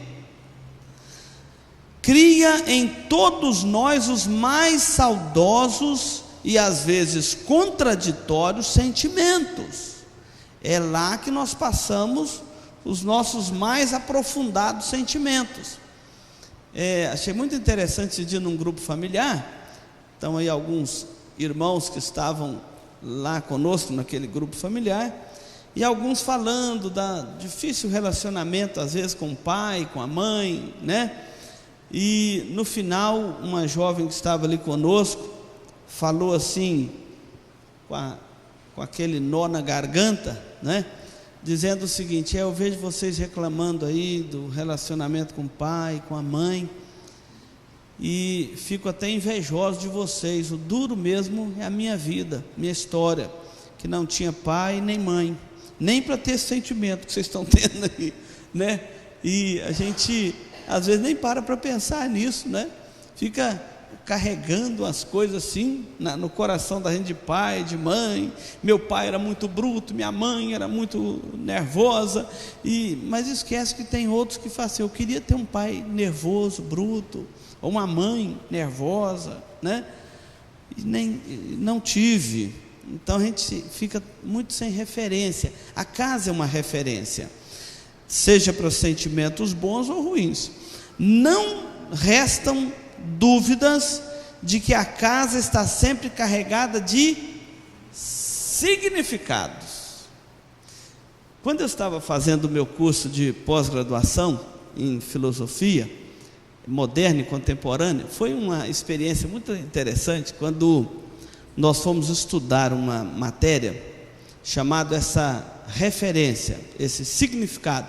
Cria em todos nós os mais saudosos e às vezes contraditórios sentimentos. É lá que nós passamos os nossos mais aprofundados sentimentos. Achei muito interessante esse dia num grupo familiar. Então aí alguns irmãos que estavam lá conosco naquele grupo familiar, e alguns falando da difícil relacionamento às vezes com o pai, com a mãe, né? E no final, uma jovem que estava ali conosco falou assim, com aquele nó na garganta, né? Dizendo o seguinte: eu vejo vocês reclamando aí do relacionamento com o pai, com a mãe, e fico até invejoso de vocês. O duro mesmo é a minha vida, minha história, que não tinha pai nem mãe, nem para ter esse sentimento que vocês estão tendo aí, né? E a gente às vezes nem para pensar nisso, né? Fica carregando as coisas assim no coração da gente, de pai, de mãe. Meu pai era muito bruto, minha mãe era muito nervosa, mas esquece que tem outros que falam assim: eu queria ter um pai nervoso, bruto, ou uma mãe nervosa, né? E não tive. Então a gente fica muito sem referência. A casa é uma referência, seja para sentimentos bons ou ruins. Não restam dúvidas de que a casa está sempre carregada de significados. Quando eu estava fazendo o meu curso de pós-graduação, em filosofia moderna e contemporânea. Foi uma experiência muito interessante quando nós fomos estudar uma matéria chamada essa referência, esse significado,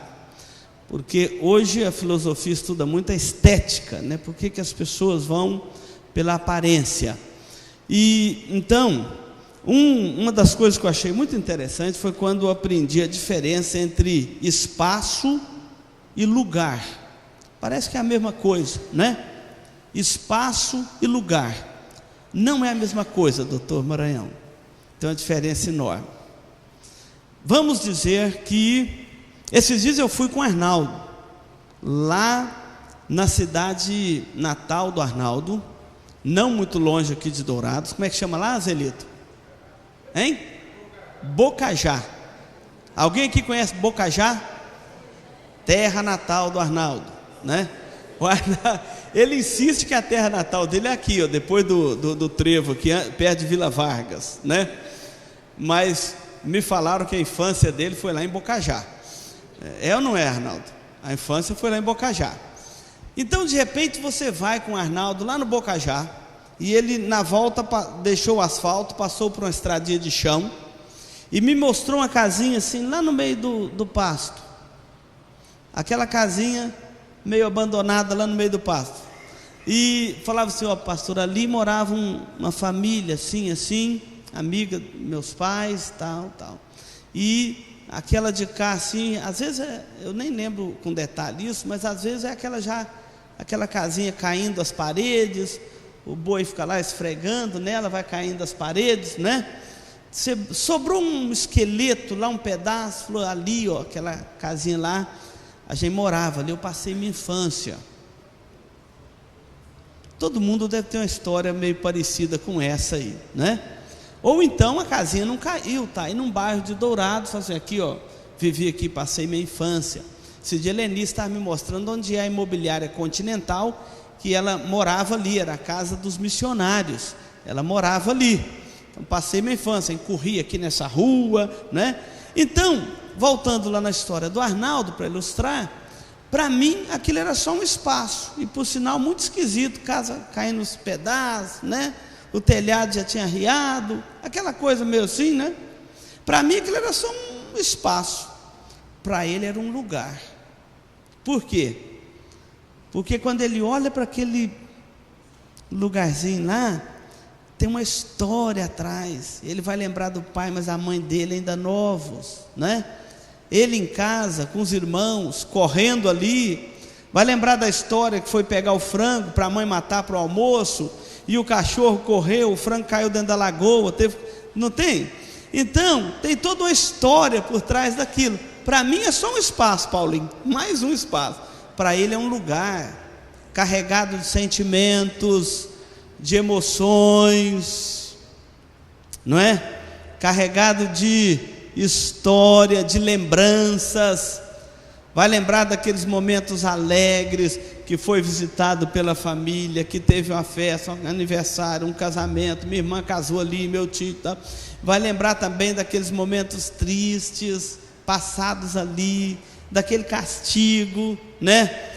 porque hoje a filosofia estuda muito a estética, né? Por que as pessoas vão pela aparência? E então, uma das coisas que eu achei muito interessante foi quando eu aprendi a diferença entre espaço e lugar. Parece que é a mesma coisa, né? Espaço e lugar não é a mesma coisa, doutor Maranhão. Tem uma diferença enorme. Vamos dizer que esses dias eu fui com o Arnaldo lá na cidade natal do Arnaldo, não muito longe aqui de Dourados. Como é que chama lá, Zelito? Hein? Bocajá. Alguém aqui conhece Bocajá? Terra natal do Arnaldo, né? O Arnaldo, ele insiste que a terra natal dele é aqui, ó, depois do trevo aqui, perto de Vila Vargas, né? Mas me falaram que a infância dele foi lá em Bocajá. É ou não é, Arnaldo? A infância foi lá em Bocajá. Então, de repente, você vai com o Arnaldo lá no Bocajá, e ele, na volta, deixou o asfalto, passou por uma estradinha de chão, e me mostrou uma casinha assim, lá no meio do pasto. Aquela casinha meio abandonada lá no meio do pasto. E falava assim: ó, pastor, ali morava uma família assim, amiga dos meus pais, tal. E aquela de cá assim, às vezes eu nem lembro com detalhe isso, mas às vezes é aquela casinha caindo as paredes, o boi fica lá esfregando nela, vai caindo as paredes, né? Sobrou um esqueleto lá, um pedaço, falou, ali, ó, aquela casinha lá, a gente morava ali, eu passei minha infância. Todo mundo deve ter uma história meio parecida com essa aí, né? Ou então a casinha não caiu, tá aí num bairro de Dourados, assim, aqui, ó, vivi aqui, passei minha infância. Esse dia a Lenice estava me mostrando onde é a imobiliária Continental, que ela morava ali, era a casa dos missionários, ela morava ali. Então passei minha infância, corri aqui nessa rua, né? Então, voltando lá na história do Arnaldo, para ilustrar, para mim aquilo era só um espaço, e por sinal muito esquisito, casa caindo nos pedaços, né? O telhado já tinha riado, aquela coisa meio assim, né? Para mim aquilo era só um espaço, para ele era um lugar. Por quê? Porque quando ele olha para aquele lugarzinho lá, tem uma história atrás. Ele vai lembrar do pai, mas a mãe dele ainda novos, né? Ele em casa, com os irmãos, correndo ali, vai lembrar da história que foi pegar o frango para a mãe matar para o almoço, e o cachorro correu, o frango caiu dentro da lagoa, não tem? Então, tem toda uma história por trás daquilo. Para mim é só um espaço, Paulinho, mais um espaço. Para ele é um lugar carregado de sentimentos, de emoções, não é? Carregado de história, de lembranças. Vai lembrar daqueles momentos alegres, que foi visitado pela família, que teve uma festa, um aniversário, um casamento, minha irmã casou ali, meu tio, tá? Vai lembrar também daqueles momentos tristes, passados ali, daquele castigo, né?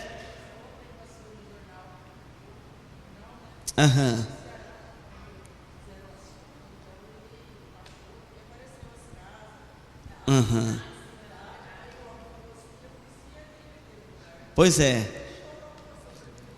Aham. Aham. Pois é.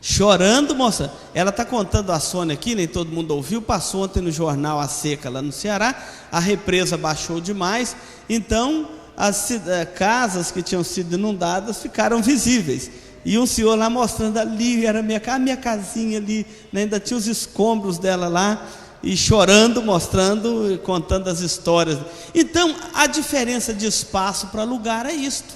Chorando, moça. Ela está contando a Sônia aqui, nem todo mundo ouviu. Passou ontem no jornal a seca lá no Ceará. A represa baixou demais. Então, as casas que tinham sido inundadas ficaram visíveis. E um senhor lá mostrando ali, era a minha casinha ali, né? Ainda tinha os escombros dela lá. E chorando, mostrando, contando as histórias. Então, a diferença de espaço para lugar é isto.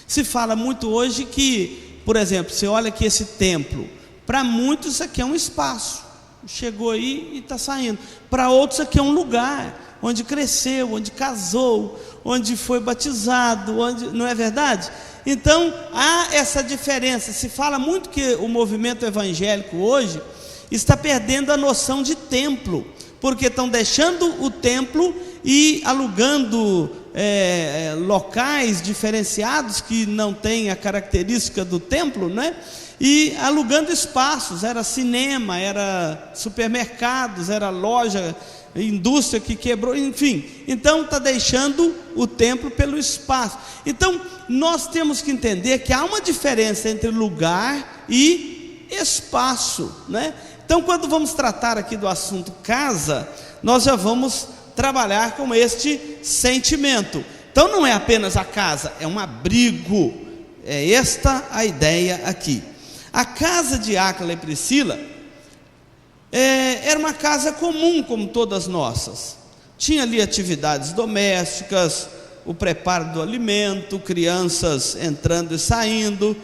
Se fala muito hoje que, por exemplo, você olha aqui esse templo, para muitos isso aqui é um espaço, chegou aí e está saindo. Para outros aqui é um lugar, onde cresceu, onde casou, onde foi batizado, onde, não é verdade? Então, há essa diferença. Se fala muito que o movimento evangélico hoje está perdendo a noção de templo, porque estão deixando o templo e alugando locais diferenciados que não têm a característica do templo, né? E alugando espaços, era cinema, era supermercados, era loja, indústria que quebrou, enfim. Então está deixando o templo pelo espaço. Então nós temos que entender que há uma diferença entre lugar e espaço, né? Então quando vamos tratar aqui do assunto casa, nós já vamos trabalhar com este sentimento. Então não é apenas a casa, é um abrigo. É esta a ideia aqui. A casa de Áquila e Priscila era uma casa comum, como todas nossas. Tinha ali atividades domésticas, o preparo do alimento, crianças entrando e saindo,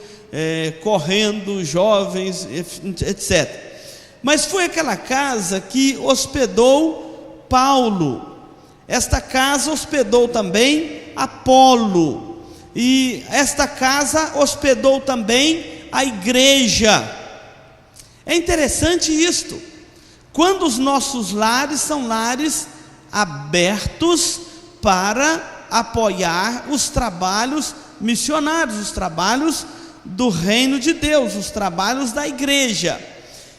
correndo, jovens, etc. Mas foi aquela casa que hospedou Paulo. Esta casa hospedou também Apolo. E esta casa hospedou também a igreja. É interessante isto. Quando os nossos lares são lares abertos para apoiar os trabalhos missionários, os trabalhos do reino de Deus, os trabalhos da igreja.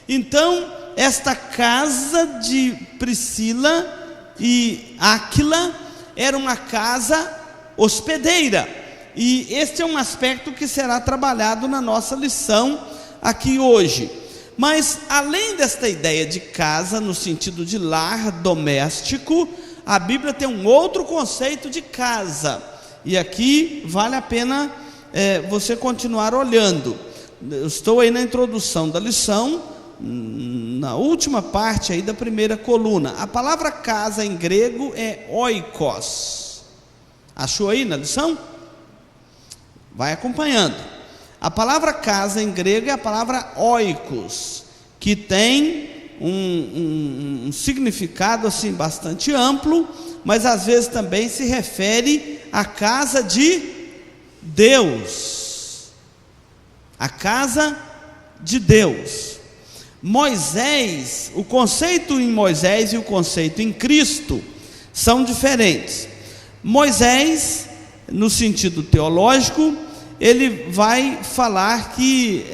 Então, esta casa de Priscila e Áquila era uma casa hospedeira. E este é um aspecto que será trabalhado na nossa lição aqui hoje. Mas além desta ideia de casa no sentido de lar doméstico, a Bíblia tem um outro conceito de casa. E aqui vale a pena você continuar olhando. Eu estou aí na introdução da lição, na última parte aí da primeira coluna. A palavra casa em grego é oikos. Achou aí na lição? Vai acompanhando. A palavra casa em grego é a palavra oikos, que tem um significado assim bastante amplo, mas às vezes também se refere à casa de Deus. A casa de Deus. Moisés, o conceito em Moisés e o conceito em Cristo são diferentes. Moisés, no sentido teológico, ele vai falar que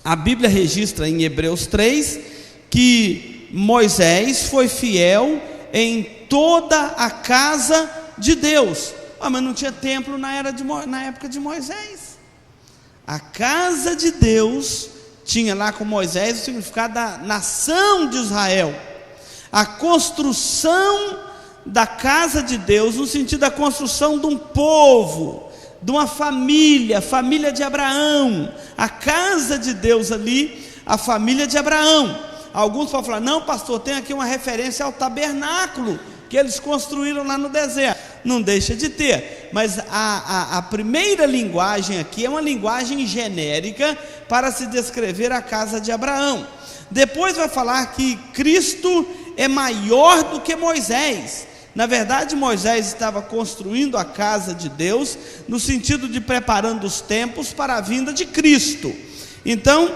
a Bíblia registra em Hebreus 3 que Moisés foi fiel em toda a casa de Deus. Mas não tinha templo na época de Moisés. A casa de Deus tinha lá com Moisés o significado da nação de Israel. A construção da casa de Deus, no sentido da construção de um povo, de uma família, família de Abraão. A casa de Deus ali, a família de Abraão. Alguns podem falar, não pastor, tem aqui uma referência ao tabernáculo que eles construíram lá no deserto. Não deixa de ter, mas a primeira linguagem aqui é uma linguagem genérica para se descrever a casa de Abraão. Depois vai falar que Cristo é maior do que Moisés. Na verdade, Moisés estava construindo a casa de Deus, no sentido de preparando os tempos para a vinda de Cristo. Então,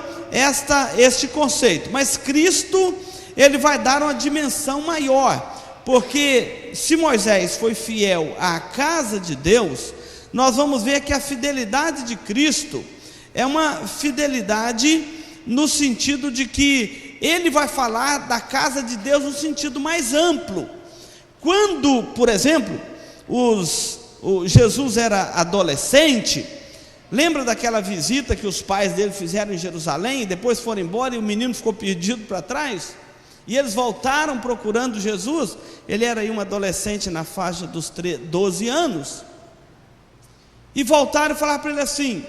este conceito. Mas Cristo, ele vai dar uma dimensão maior, porque se Moisés foi fiel à casa de Deus, nós vamos ver que a fidelidade de Cristo é uma fidelidade no sentido de que ele vai falar da casa de Deus no sentido mais amplo. Quando, por exemplo, Jesus era adolescente, lembra daquela visita que os pais dele fizeram em Jerusalém e depois foram embora e o menino ficou perdido para trás? E eles voltaram procurando Jesus. Ele era aí um adolescente na faixa dos 12 anos. E voltaram e falaram para ele assim: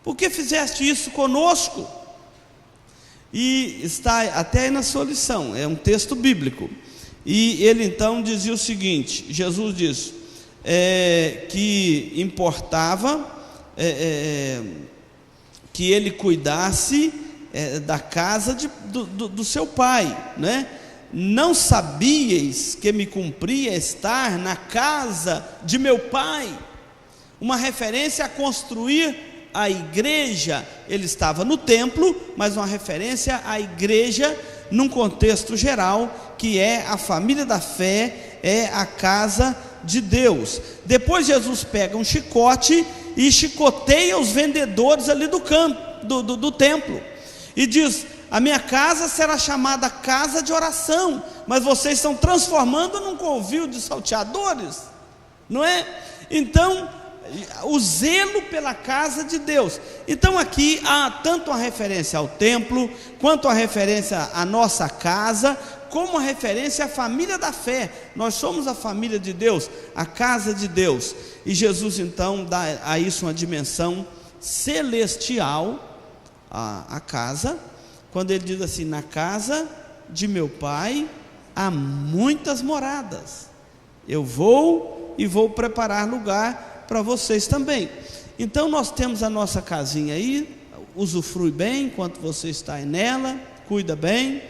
por que fizeste isso conosco? E está até aí na sua lição, é um texto bíblico. E ele então dizia o seguinte: Jesus diz que importava que ele cuidasse da casa do seu pai, né? Não sabíeis que me cumpria estar na casa de meu pai? Uma referência a construir a igreja. Ele estava no templo, mas uma referência à igreja num contexto geral, que é a família da fé, é a casa de Deus. Depois Jesus pega um chicote e chicoteia os vendedores ali do campo, do templo, e diz: a minha casa será chamada casa de oração, mas vocês estão transformando num covil de salteadores, não é? Então, o zelo pela casa de Deus. Então aqui há tanto a referência ao templo, quanto a referência à nossa casa, como a referência à família da fé. Nós somos a família de Deus, a casa de Deus. E Jesus então dá a isso uma dimensão celestial, a casa, quando ele diz assim: na casa de meu Pai há muitas moradas, eu vou e vou preparar lugar para vocês também. Então nós temos a nossa casinha aí, usufrui bem enquanto você está aí nela, cuida bem,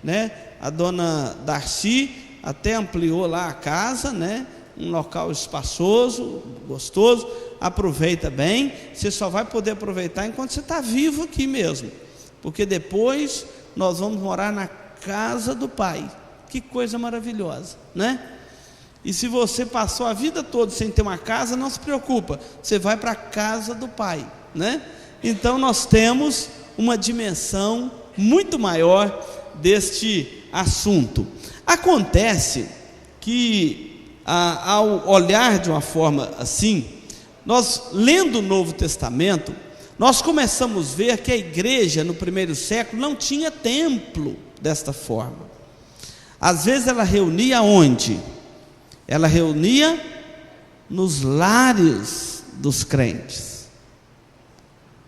né? A dona Darcy até ampliou lá a casa, né? Um local espaçoso, gostoso. Aproveita bem. Você só vai poder aproveitar enquanto você está vivo aqui mesmo, porque depois nós vamos morar na casa do Pai. Que coisa maravilhosa, né? E se você passou a vida toda sem ter uma casa, não se preocupa, você vai para a casa do Pai, né? Então nós temos uma dimensão muito maior deste assunto. Acontece que, ao olhar de uma forma assim, nós lendo o Novo Testamento, nós começamos a ver que a igreja no primeiro século não tinha templo desta forma. Às vezes ela reunia onde? Ela reunia nos lares dos crentes,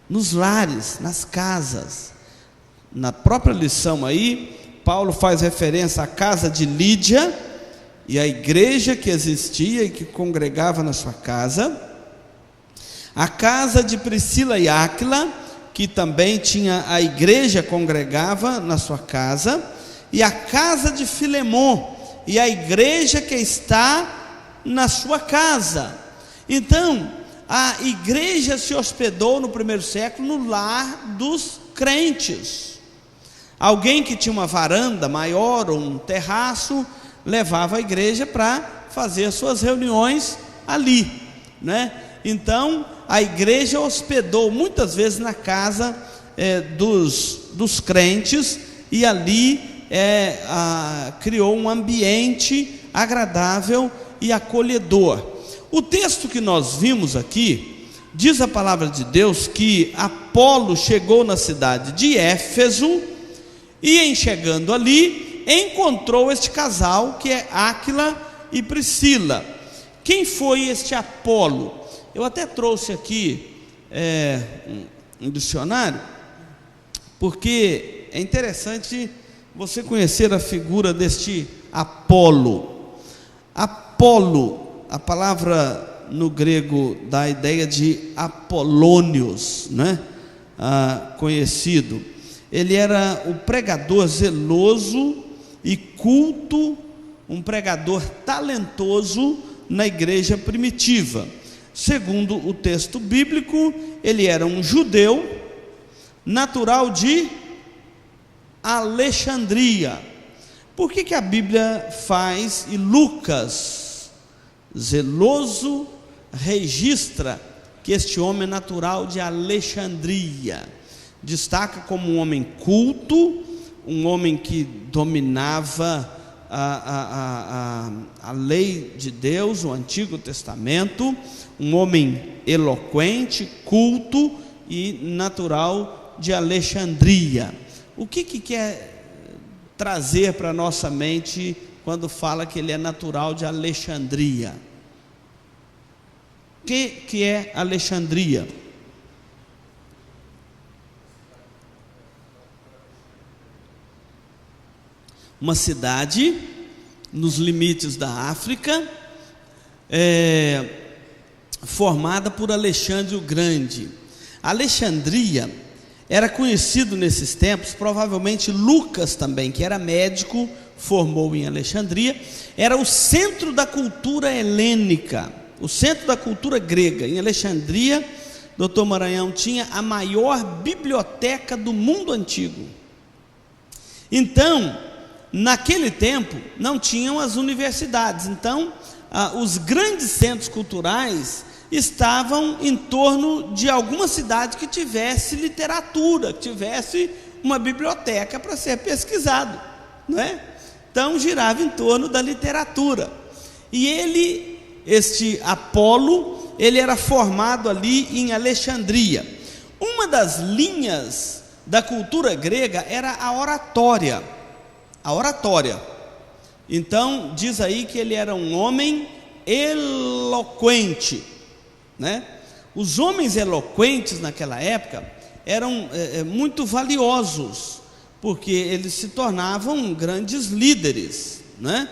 nos lares, nas casas. Na própria lição aí, Paulo faz referência à casa de Lídia e à igreja que existia e que congregava na sua casa, a casa de Priscila e Áquila, que também tinha a igreja congregava na sua casa, e a casa de Filemon, e a igreja que está na sua casa. Então, a igreja se hospedou no primeiro século no lar dos crentes. Alguém que tinha uma varanda maior ou um terraço, levava a igreja para fazer suas reuniões ali, né? Então, a igreja hospedou muitas vezes na casa dos crentes, e ali criou um ambiente agradável e acolhedor. O texto que nós vimos aqui, diz a palavra de Deus que Apolo chegou na cidade de Éfeso, e em chegando ali, encontrou este casal, que é Áquila e Priscila. Quem foi este Apolo? Eu até trouxe aqui um dicionário, porque é interessante você conhecer a figura deste Apolo. Apolo, a palavra no grego dá a ideia de Apolônios, né? Conhecido. Ele era o pregador zeloso e culto, um pregador talentoso na igreja primitiva. Segundo o texto bíblico, ele era um judeu, natural de Alexandria. Por que a Bíblia faz, e Lucas, zeloso, registra que este homem é natural de Alexandria? Destaca como um homem culto, um homem que dominava a lei de Deus, o Antigo Testamento, um homem eloquente, culto e natural de Alexandria. O que quer trazer para a nossa mente quando fala que ele é natural de Alexandria? O que é Alexandria? Uma cidade nos limites da África, formada por Alexandre o Grande. Alexandria era conhecido nesses tempos, provavelmente Lucas também, que era médico, formou em Alexandria, era o centro da cultura helênica, o centro da cultura grega. Em Alexandria, Dr. Maranhão, tinha a maior biblioteca do mundo antigo. Então, naquele tempo, não tinham as universidades. Então, os grandes centros culturais estavam em torno de alguma cidade que tivesse literatura, que tivesse uma biblioteca para ser pesquisado, não é? Então girava em torno da literatura. E este Apolo, ele era formado ali em Alexandria. Uma das linhas da cultura grega era a oratória. A oratória. Então diz aí que ele era um homem eloquente, né? Os homens eloquentes naquela época eram muito valiosos, porque eles se tornavam grandes líderes, né?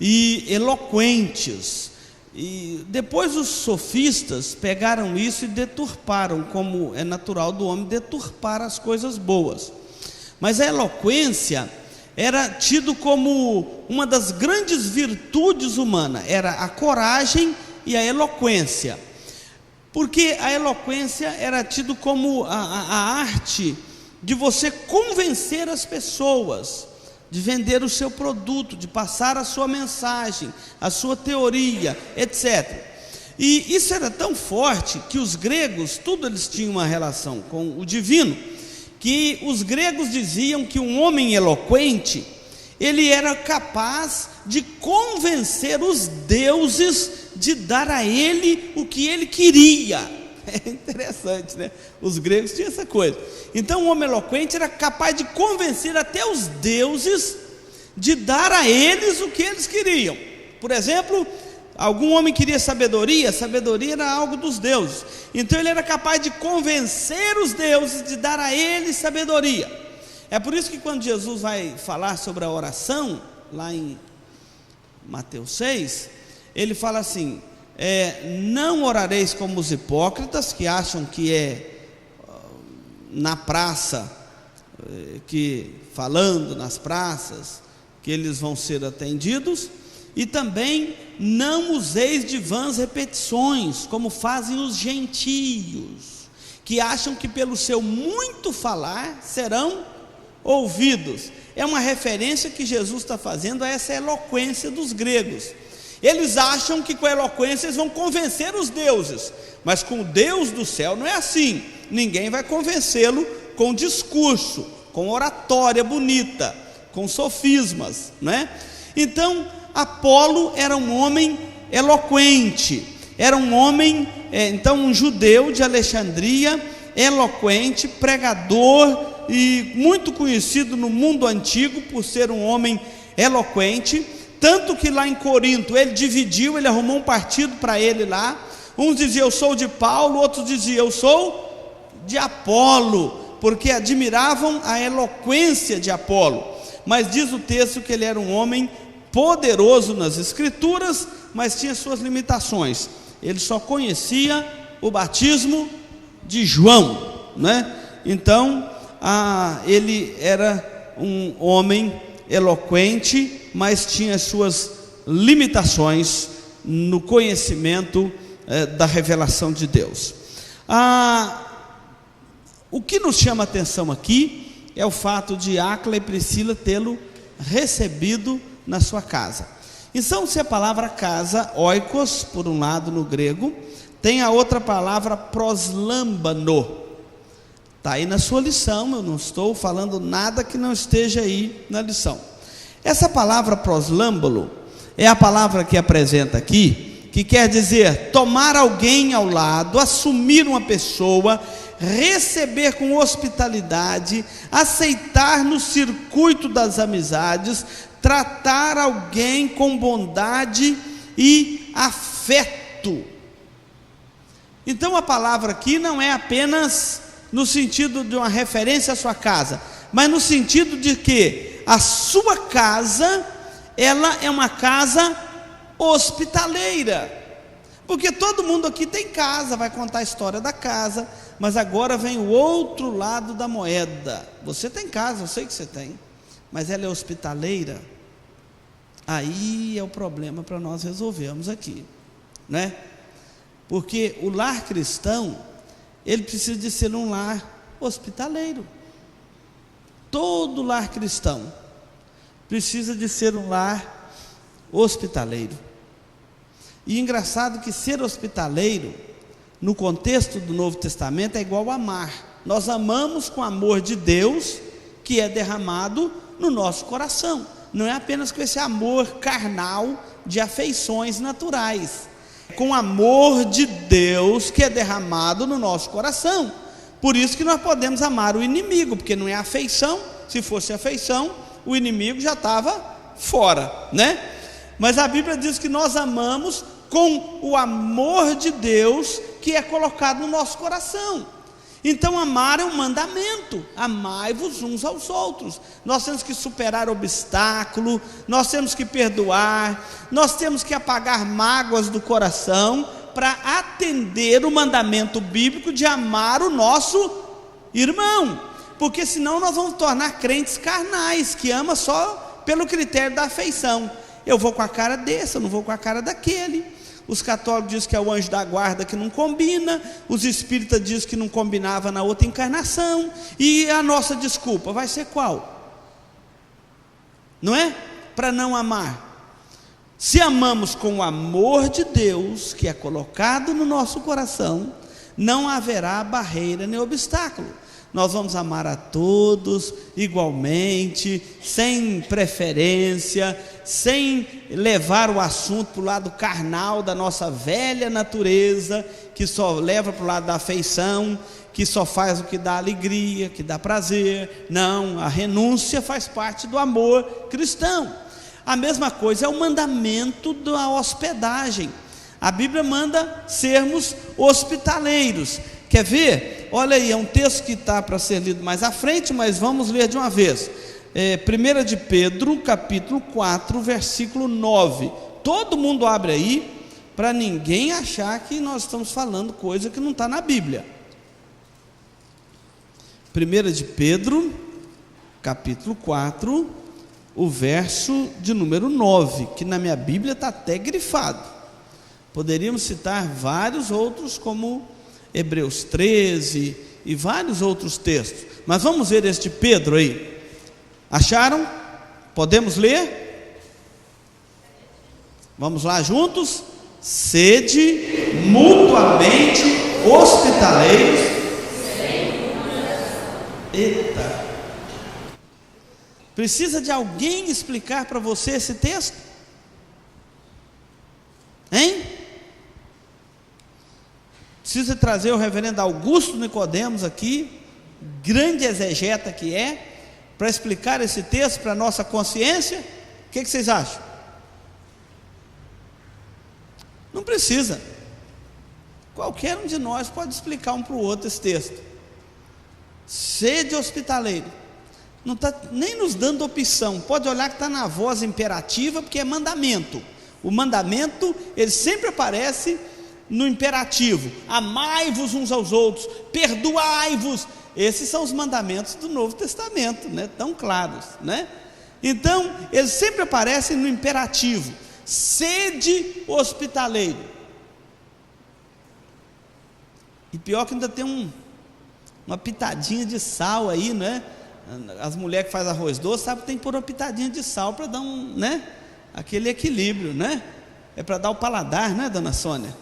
E eloquentes. E depois os sofistas pegaram isso e deturparam, como é natural do homem deturpar as coisas boas. Mas a eloquência era tido como uma das grandes virtudes humanas, era a coragem e a eloquência. Porque a eloquência era tido como a arte de você convencer as pessoas, de vender o seu produto, de passar a sua mensagem, a sua teoria, etc. E isso era tão forte que os gregos, tudo eles tinham uma relação com o divino, que os gregos diziam que um homem eloquente, ele era capaz de convencer os deuses de dar a ele o que ele queria. É interessante, né? Os gregos tinham essa coisa. Então o homem eloquente era capaz de convencer até os deuses de dar a eles o que eles queriam. Por exemplo, algum homem queria sabedoria, sabedoria era algo dos deuses. Então ele era capaz de convencer os deuses de dar a eles sabedoria. É por isso que quando Jesus vai falar sobre a oração, lá em Mateus 6, ele fala assim: não orareis como os hipócritas, que acham que na praça, que falando nas praças, que eles vão ser atendidos, e também não useis de vãs repetições, como fazem os gentios, que acham que pelo seu muito falar serão ouvidos. É uma referência que Jesus está fazendo a essa eloquência dos gregos. Eles acham que com a eloquência eles vão convencer os deuses, mas com o Deus do céu não é assim. Ninguém vai convencê-lo com discurso, com oratória bonita, com sofismas, né? Então Apolo era um homem eloquente, era um homem, então um judeu de Alexandria, eloquente, pregador e muito conhecido no mundo antigo por ser um homem eloquente. Tanto que lá em Corinto ele dividiu, ele arrumou um partido para ele lá. Uns diziam eu sou de Paulo, outros diziam eu sou de Apolo, porque admiravam a eloquência de Apolo. Mas diz o texto que ele era um homem poderoso nas escrituras, mas tinha suas limitações. Ele só conhecia o batismo de João, né? Então ele era um homem eloquente, mas tinha suas limitações no conhecimento da revelação de Deus. O que nos chama a atenção aqui é o fato de Áquila e Priscila tê-lo recebido na sua casa. Então, se a palavra casa, oikos, por um lado no grego, tem a outra palavra proslâmbano. Está aí na sua lição, eu não estou falando nada que não esteja aí na lição. Essa palavra proslâmbalo é a palavra que apresenta aqui, que quer dizer tomar alguém ao lado, assumir uma pessoa, receber com hospitalidade, aceitar no circuito das amizades, tratar alguém com bondade e afeto. Então a palavra aqui não é apenas no sentido de uma referência à sua casa, mas no sentido de que a sua casa, ela é uma casa hospitaleira, porque todo mundo aqui tem casa, vai contar a história da casa, mas agora vem o outro lado da moeda. Você tem casa, eu sei que você tem, mas ela é hospitaleira. Aí é o problema para nós resolvermos aqui, né? Porque o lar cristão, ele precisa de ser um lar hospitaleiro. Todo lar cristão precisa de ser um lar hospitaleiro. E engraçado que ser hospitaleiro, no contexto do Novo Testamento, é igual a amar. Nós amamos com o amor de Deus, que é derramado no nosso coração. Não é apenas com esse amor carnal de afeições naturais, é com o amor de Deus que é derramado no nosso coração. Por isso que nós podemos amar o inimigo, porque não é afeição. Se fosse afeição, o inimigo já estava fora, né? Mas a Bíblia diz que nós amamos com o amor de Deus que é colocado no nosso coração. Então amar é um mandamento: amai-vos uns aos outros. Nós temos que superar obstáculo, nós temos que perdoar, nós temos que apagar mágoas do coração para atender o mandamento bíblico de amar o nosso irmão, porque senão nós vamos tornar crentes carnais, que ama só pelo critério da afeição. Eu vou com a cara desse, eu não vou com a cara daquele. Os católicos dizem que é o anjo da guarda que não combina, os espíritas dizem que não combinava na outra encarnação, e a nossa desculpa vai ser qual? Não é? Para não amar. Se amamos com o amor de Deus, que é colocado no nosso coração, não haverá barreira nem obstáculo. Nós vamos amar a todos igualmente, sem preferência, sem levar o assunto para o lado carnal da nossa velha natureza, que só leva para o lado da afeição, que só faz o que dá alegria, que dá prazer. Não, a renúncia faz parte do amor cristão. A mesma coisa é o mandamento da hospedagem. A Bíblia manda sermos hospitaleiros. Quer ver? Olha aí, é um texto que está para ser lido mais à frente, mas vamos ler de uma vez. 1 de Pedro, capítulo 4, versículo 9. Todo mundo abre aí, para ninguém achar que nós estamos falando coisa que não está na Bíblia. 1 de Pedro, capítulo 4, o verso de número 9, que na minha Bíblia está até grifado. Poderíamos citar vários outros, como Hebreus 13 e vários outros textos, mas vamos ver este Pedro aí. Acharam? Podemos ler? Vamos lá juntos? Sede mutuamente hospitaleiros. Eita! Precisa de alguém explicar para você esse texto? Hein? Precisa trazer o reverendo Augusto Nicodemos aqui, grande exegeta que é, para explicar esse texto para a nossa consciência? O que vocês acham? Não precisa. Qualquer um de nós pode explicar um para o outro esse texto. Sede hospitaleiro. Não está nem nos dando opção. Pode olhar que está na voz imperativa, porque é mandamento. O mandamento, ele sempre aparece no imperativo: amai-vos uns aos outros, perdoai-vos. Esses são os mandamentos do Novo Testamento, né? Tão claros, né? Então, eles sempre aparecem no imperativo: sede hospitaleiro. E pior que ainda tem uma pitadinha de sal aí, né? As mulheres que fazem arroz doce, sabe que tem que pôr uma pitadinha de sal para dar né? Aquele equilíbrio, né? É para dar o paladar, né, dona Sônia?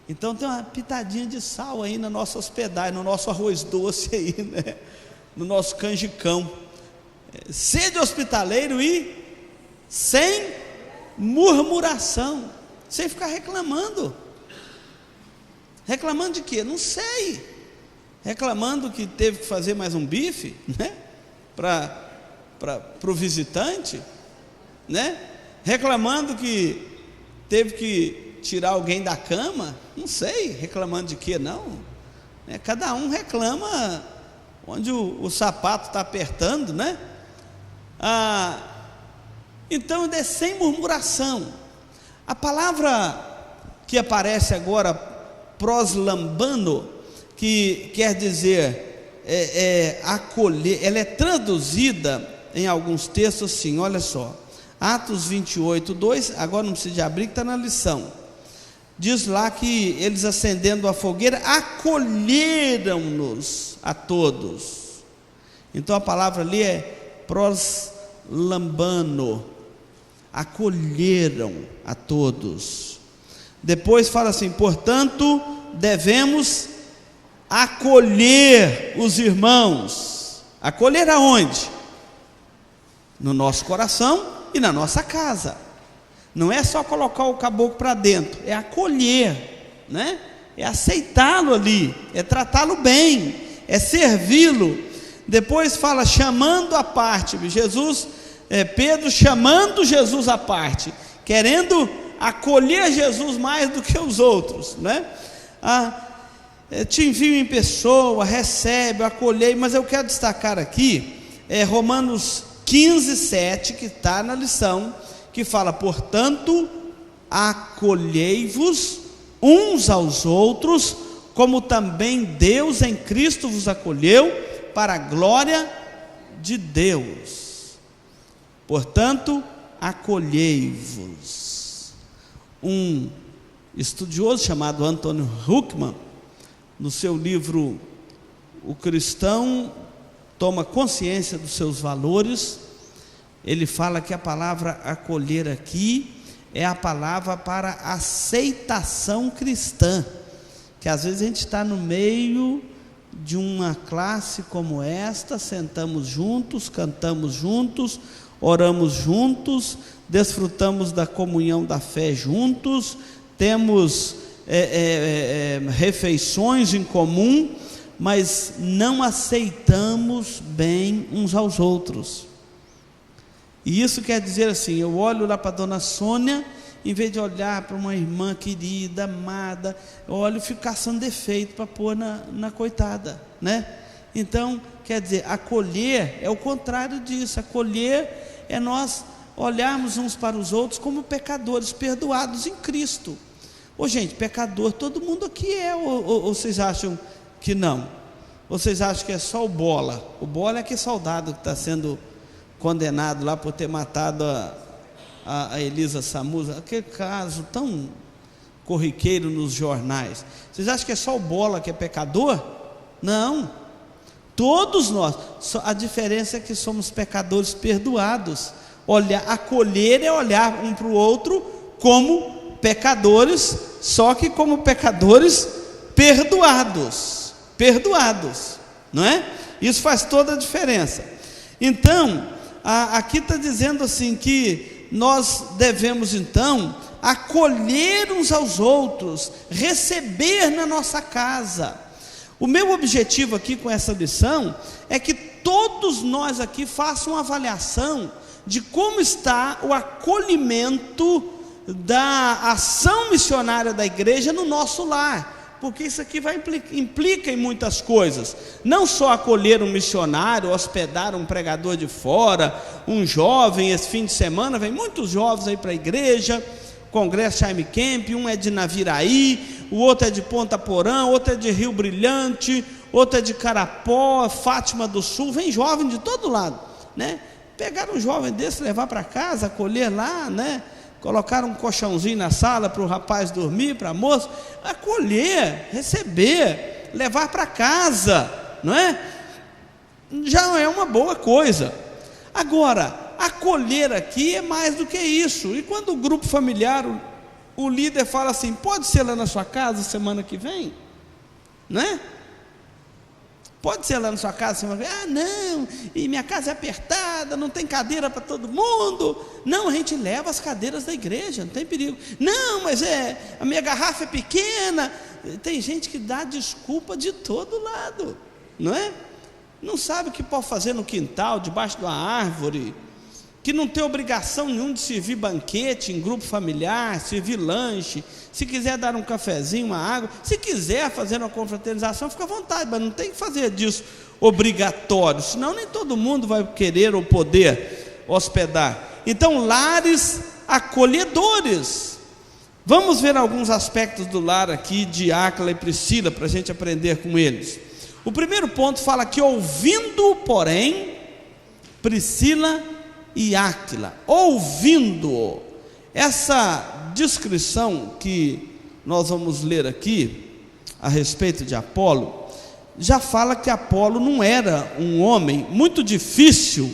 Então tem uma pitadinha de sal aí na nossa hospedagem, no nosso arroz doce aí, né? No nosso canjicão. Sede hospitaleiro e sem murmuração, sem ficar reclamando. Reclamando de quê? Não sei. Reclamando que teve que fazer mais um bife, né? Para o visitante, né? Reclamando que teve que tirar alguém da cama, não sei, reclamando de quê não? Cada um reclama onde o sapato está apertando, né? Então é sem murmuração. A palavra que aparece agora, proslambano, que quer dizer acolher, ela é traduzida em alguns textos assim, olha só, Atos 28, 2, agora não precisa de abrir, que está na lição. Diz lá que eles, acendendo a fogueira, acolheram-nos a todos. Então a palavra ali é proslambano, acolheram a todos. Depois fala assim: portanto, devemos acolher os irmãos. Acolher aonde? No nosso coração e na nossa casa. Não é só colocar o caboclo para dentro, é acolher, né? É aceitá-lo ali, é tratá-lo bem, é servi-lo. Depois fala chamando à parte. Pedro chamando Jesus à parte, querendo acolher Jesus mais do que os outros, né? Te envio em pessoa, recebe, acolhei. Mas eu quero destacar aqui Romanos 15:7, que está na lição, que fala: portanto, acolhei-vos uns aos outros, como também Deus em Cristo vos acolheu, para a glória de Deus. Portanto, acolhei-vos. Um estudioso chamado Antônio Huckman, no seu livro O Cristão Toma Consciência dos Seus Valores, ele fala que a palavra acolher aqui é a palavra para aceitação cristã, que às vezes a gente está no meio de uma classe como esta, sentamos juntos, cantamos juntos, oramos juntos, desfrutamos da comunhão da fé juntos, temos refeições em comum, mas não aceitamos bem uns aos outros. E isso quer dizer assim: eu olho lá para a dona Sônia, em vez de olhar para uma irmã querida, amada, eu olho e fico caçando defeito para pôr na coitada, né? Então, quer dizer, acolher é o contrário disso. Acolher é nós olharmos uns para os outros como pecadores perdoados em Cristo. Gente, pecador todo mundo aqui ou vocês acham que não? Vocês acham que é só o Bola? O Bola é aquele soldado que está sendo condenado lá por ter matado a Elisa Samusa, aquele caso tão corriqueiro nos jornais. Vocês acham que é só o Bola que é pecador? Não, todos nós. A diferença é que somos pecadores perdoados. Acolher é olhar um para o outro como pecadores, só que como pecadores perdoados, não é? Isso faz toda a diferença. Então, aqui está dizendo assim que nós devemos então acolher uns aos outros, receber na nossa casa. O meu objetivo aqui com essa lição é que todos nós aqui façam uma avaliação de como está o acolhimento da ação missionária da igreja no nosso lar, porque isso aqui implica em muitas coisas. Não só acolher um missionário, hospedar um pregador de fora, um jovem. Esse fim de semana vem muitos jovens aí para a igreja, Congresso Time Camp, um é de Naviraí, o outro é de Ponta Porã, outro é de Rio Brilhante, outro é de Carapó, Fátima do Sul. Vem jovem de todo lado, né? Pegar um jovem desse, levar para casa, acolher lá, né? Colocar um colchãozinho na sala para o rapaz dormir, para a moça, acolher, receber, levar para casa, não é? Já é uma boa coisa. Agora, acolher aqui é mais do que isso. E quando o grupo familiar, o líder fala assim: pode ser lá na sua casa semana que vem, não é? Pode ser lá na sua casa semana que vem. Não, e minha casa é apertada, não tem cadeira para todo mundo. Não, a gente leva as cadeiras da igreja, não tem perigo. Não, mas a minha garrafa é pequena. Tem gente que dá desculpa de todo lado, não é? Não sabe o que pode fazer no quintal, debaixo de uma árvore, que não tem obrigação nenhuma de servir banquete em grupo familiar, servir lanche. Se quiser dar um cafezinho, uma água, se quiser fazer uma confraternização, fica à vontade, mas não tem que fazer disso obrigatório, senão nem todo mundo vai querer ou poder hospedar. Então, lares acolhedores. Vamos ver alguns aspectos do lar aqui de Áquila e Priscila, para a gente aprender com eles. O primeiro ponto fala que ouvindo, porém, Priscila e Áquila, ouvindo. Essa descrição que nós vamos ler aqui a respeito de Apolo, já fala que Apolo não era um homem muito difícil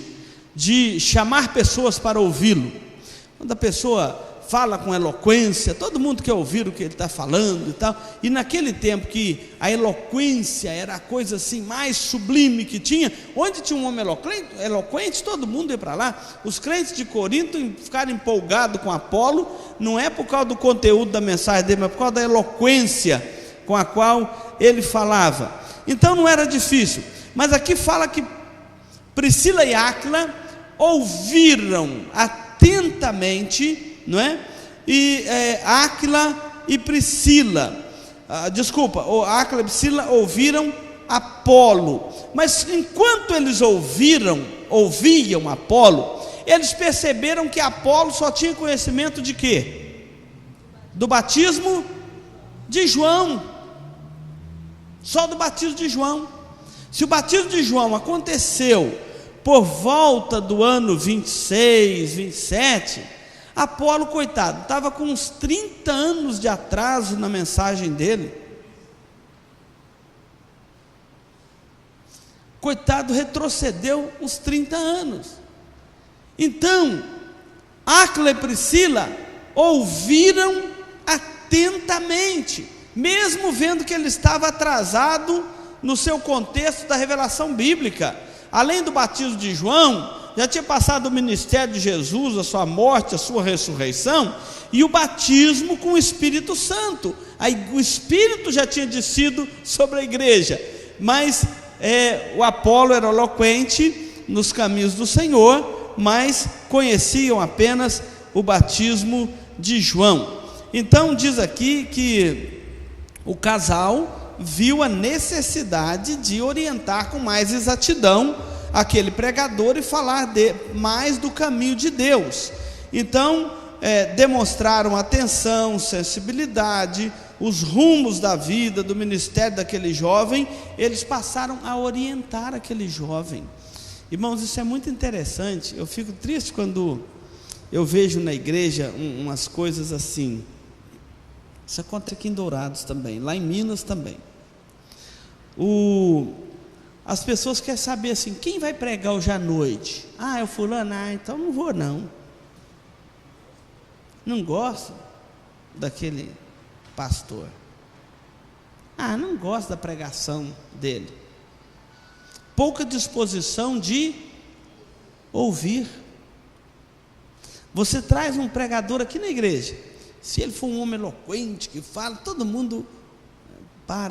de chamar pessoas para ouvi-lo. Quando a pessoa fala com eloquência, todo mundo quer ouvir o que ele está falando e tal. E naquele tempo que a eloquência era a coisa assim mais sublime que tinha, onde tinha um homem eloquente, todo mundo ia para lá. Os crentes de Corinto ficaram empolgados com Apolo, não é por causa do conteúdo da mensagem dele, mas por causa da eloquência com a qual ele falava. Então não era difícil. Mas aqui fala que Priscila e Áquila ouviram atentamente, não é? E Áquila e Priscila, Áquila e Priscila ouviram Apolo. Mas enquanto eles ouviam Apolo, eles perceberam que Apolo só tinha conhecimento de quê? Do batismo de João. Só do batismo de João. Se o batismo de João aconteceu por volta do ano 26, 27, Apolo, coitado, estava com uns 30 anos de atraso na mensagem dele. Coitado, retrocedeu os 30 anos. Então, Áquila e Priscila ouviram atentamente, mesmo vendo que ele estava atrasado no seu contexto da revelação bíblica. Além do batismo de João, já tinha passado o ministério de Jesus, a sua morte, a sua ressurreição, e o batismo com o Espírito Santo. Aí, o Espírito já tinha descido sobre a igreja, mas o Apolo era eloquente nos caminhos do Senhor, mas conheciam apenas o batismo de João. Então diz aqui que o casal viu a necessidade de orientar com mais exatidão aquele pregador e falar mais do caminho de Deus. Então demonstraram atenção, sensibilidade, os rumos da vida, do ministério daquele jovem. Eles passaram a orientar aquele jovem. Irmãos, isso é muito interessante. Eu fico triste quando eu vejo na igreja umas coisas assim. Isso acontece aqui em Dourados também, lá em Minas também. As pessoas querem saber assim, quem vai pregar hoje à noite? É o fulano, então não vou não. Não gosto daquele pastor. Não gosto da pregação dele. Pouca disposição de ouvir. Você traz um pregador aqui na igreja, se ele for um homem eloquente que fala, todo mundo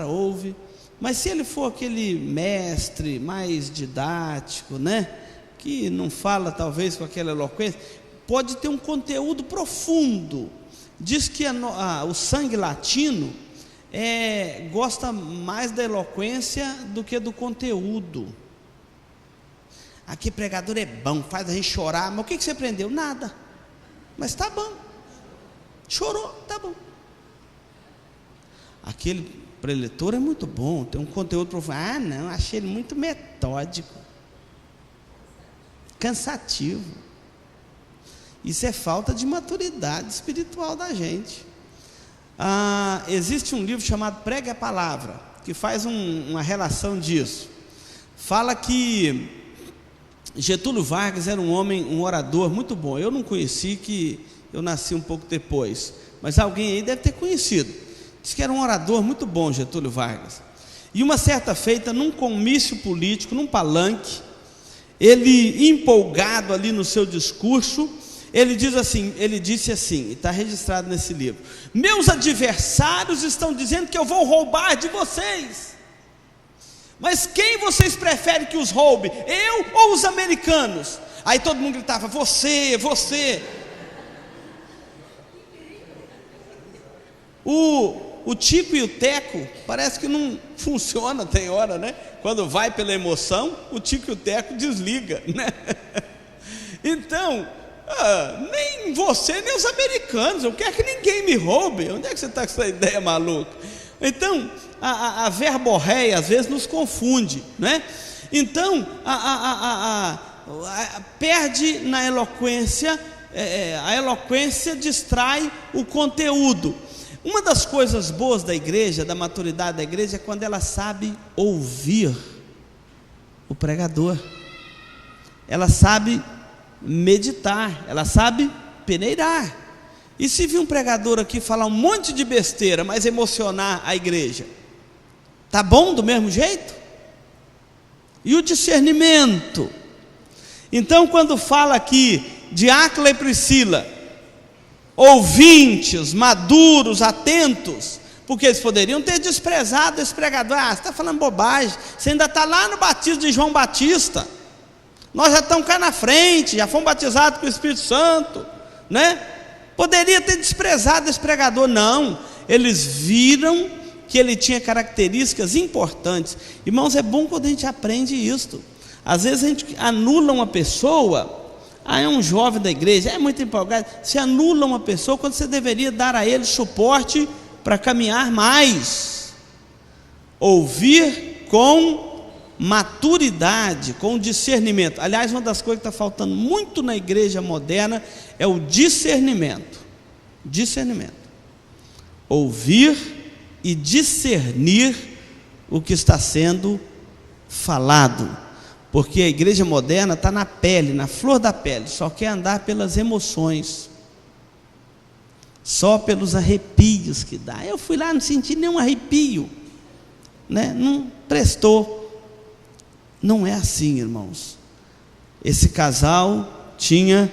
ouve. Mas se ele for aquele mestre mais didático, né, que não fala talvez com aquela eloquência, pode ter um conteúdo profundo. Diz que o sangue latino gosta mais da eloquência do que do conteúdo. Aqui pregador é bom, faz a gente chorar. Mas o que você aprendeu? Nada. Mas tá bom, chorou, tá bom. Aquele preletor é muito bom, tem um conteúdo profundo. Não, achei ele muito metódico, cansativo. Isso é falta de maturidade espiritual da gente. Existe um livro chamado Pregue a Palavra, que faz uma relação disso. Fala que Getúlio Vargas era um orador muito bom. Eu não conheci, que eu nasci um pouco depois, mas alguém aí deve ter conhecido. Diz que era um orador muito bom, Getúlio Vargas. E uma certa feita, num comício político, num palanque, ele, empolgado ali no seu discurso, ele disse assim, está registrado nesse livro: meus adversários estão dizendo que eu vou roubar de vocês. Mas quem vocês preferem que os roube? Eu ou os americanos? Aí todo mundo gritava: você. O Tico e o Teco parece que não funciona, tem hora, né? Quando vai pela emoção, o Tico e o Teco desliga, né? Então, nem você nem os americanos, eu quero que ninguém me roube. Onde é que você está com essa ideia maluca? Então, a verborreia às vezes nos confunde, né? Então, perde na eloquência, a eloquência distrai o conteúdo. Uma das coisas boas da igreja, da maturidade da igreja, é quando ela sabe ouvir o pregador, ela sabe meditar, ela sabe peneirar. E se vir um pregador aqui falar um monte de besteira, mas emocionar a igreja, tá bom do mesmo jeito? E o discernimento? Então, quando fala aqui de Áquila e Priscila, ouvintes, maduros, atentos, porque eles poderiam ter desprezado esse pregador. Você está falando bobagem, você ainda está lá no batismo de João Batista, nós já estamos cá na frente, já fomos batizados com o Espírito Santo, né? Poderia ter desprezado esse pregador. Não, eles viram que ele tinha características importantes. Irmãos, é bom quando a gente aprende isso. Às vezes a gente anula uma pessoa, é um jovem da igreja, é muito empolgado, se anula uma pessoa quando você deveria dar a ele suporte para caminhar mais. Ouvir com maturidade, com discernimento. Aliás, uma das coisas que está faltando muito na igreja moderna é o discernimento. Discernimento. Ouvir e discernir o que está sendo falado. Porque a igreja moderna está na pele, na flor da pele, só quer andar pelas emoções, só pelos arrepios que dá. Eu fui lá, não senti nenhum arrepio, né? Não prestou. Não é assim, irmãos. Esse casal tinha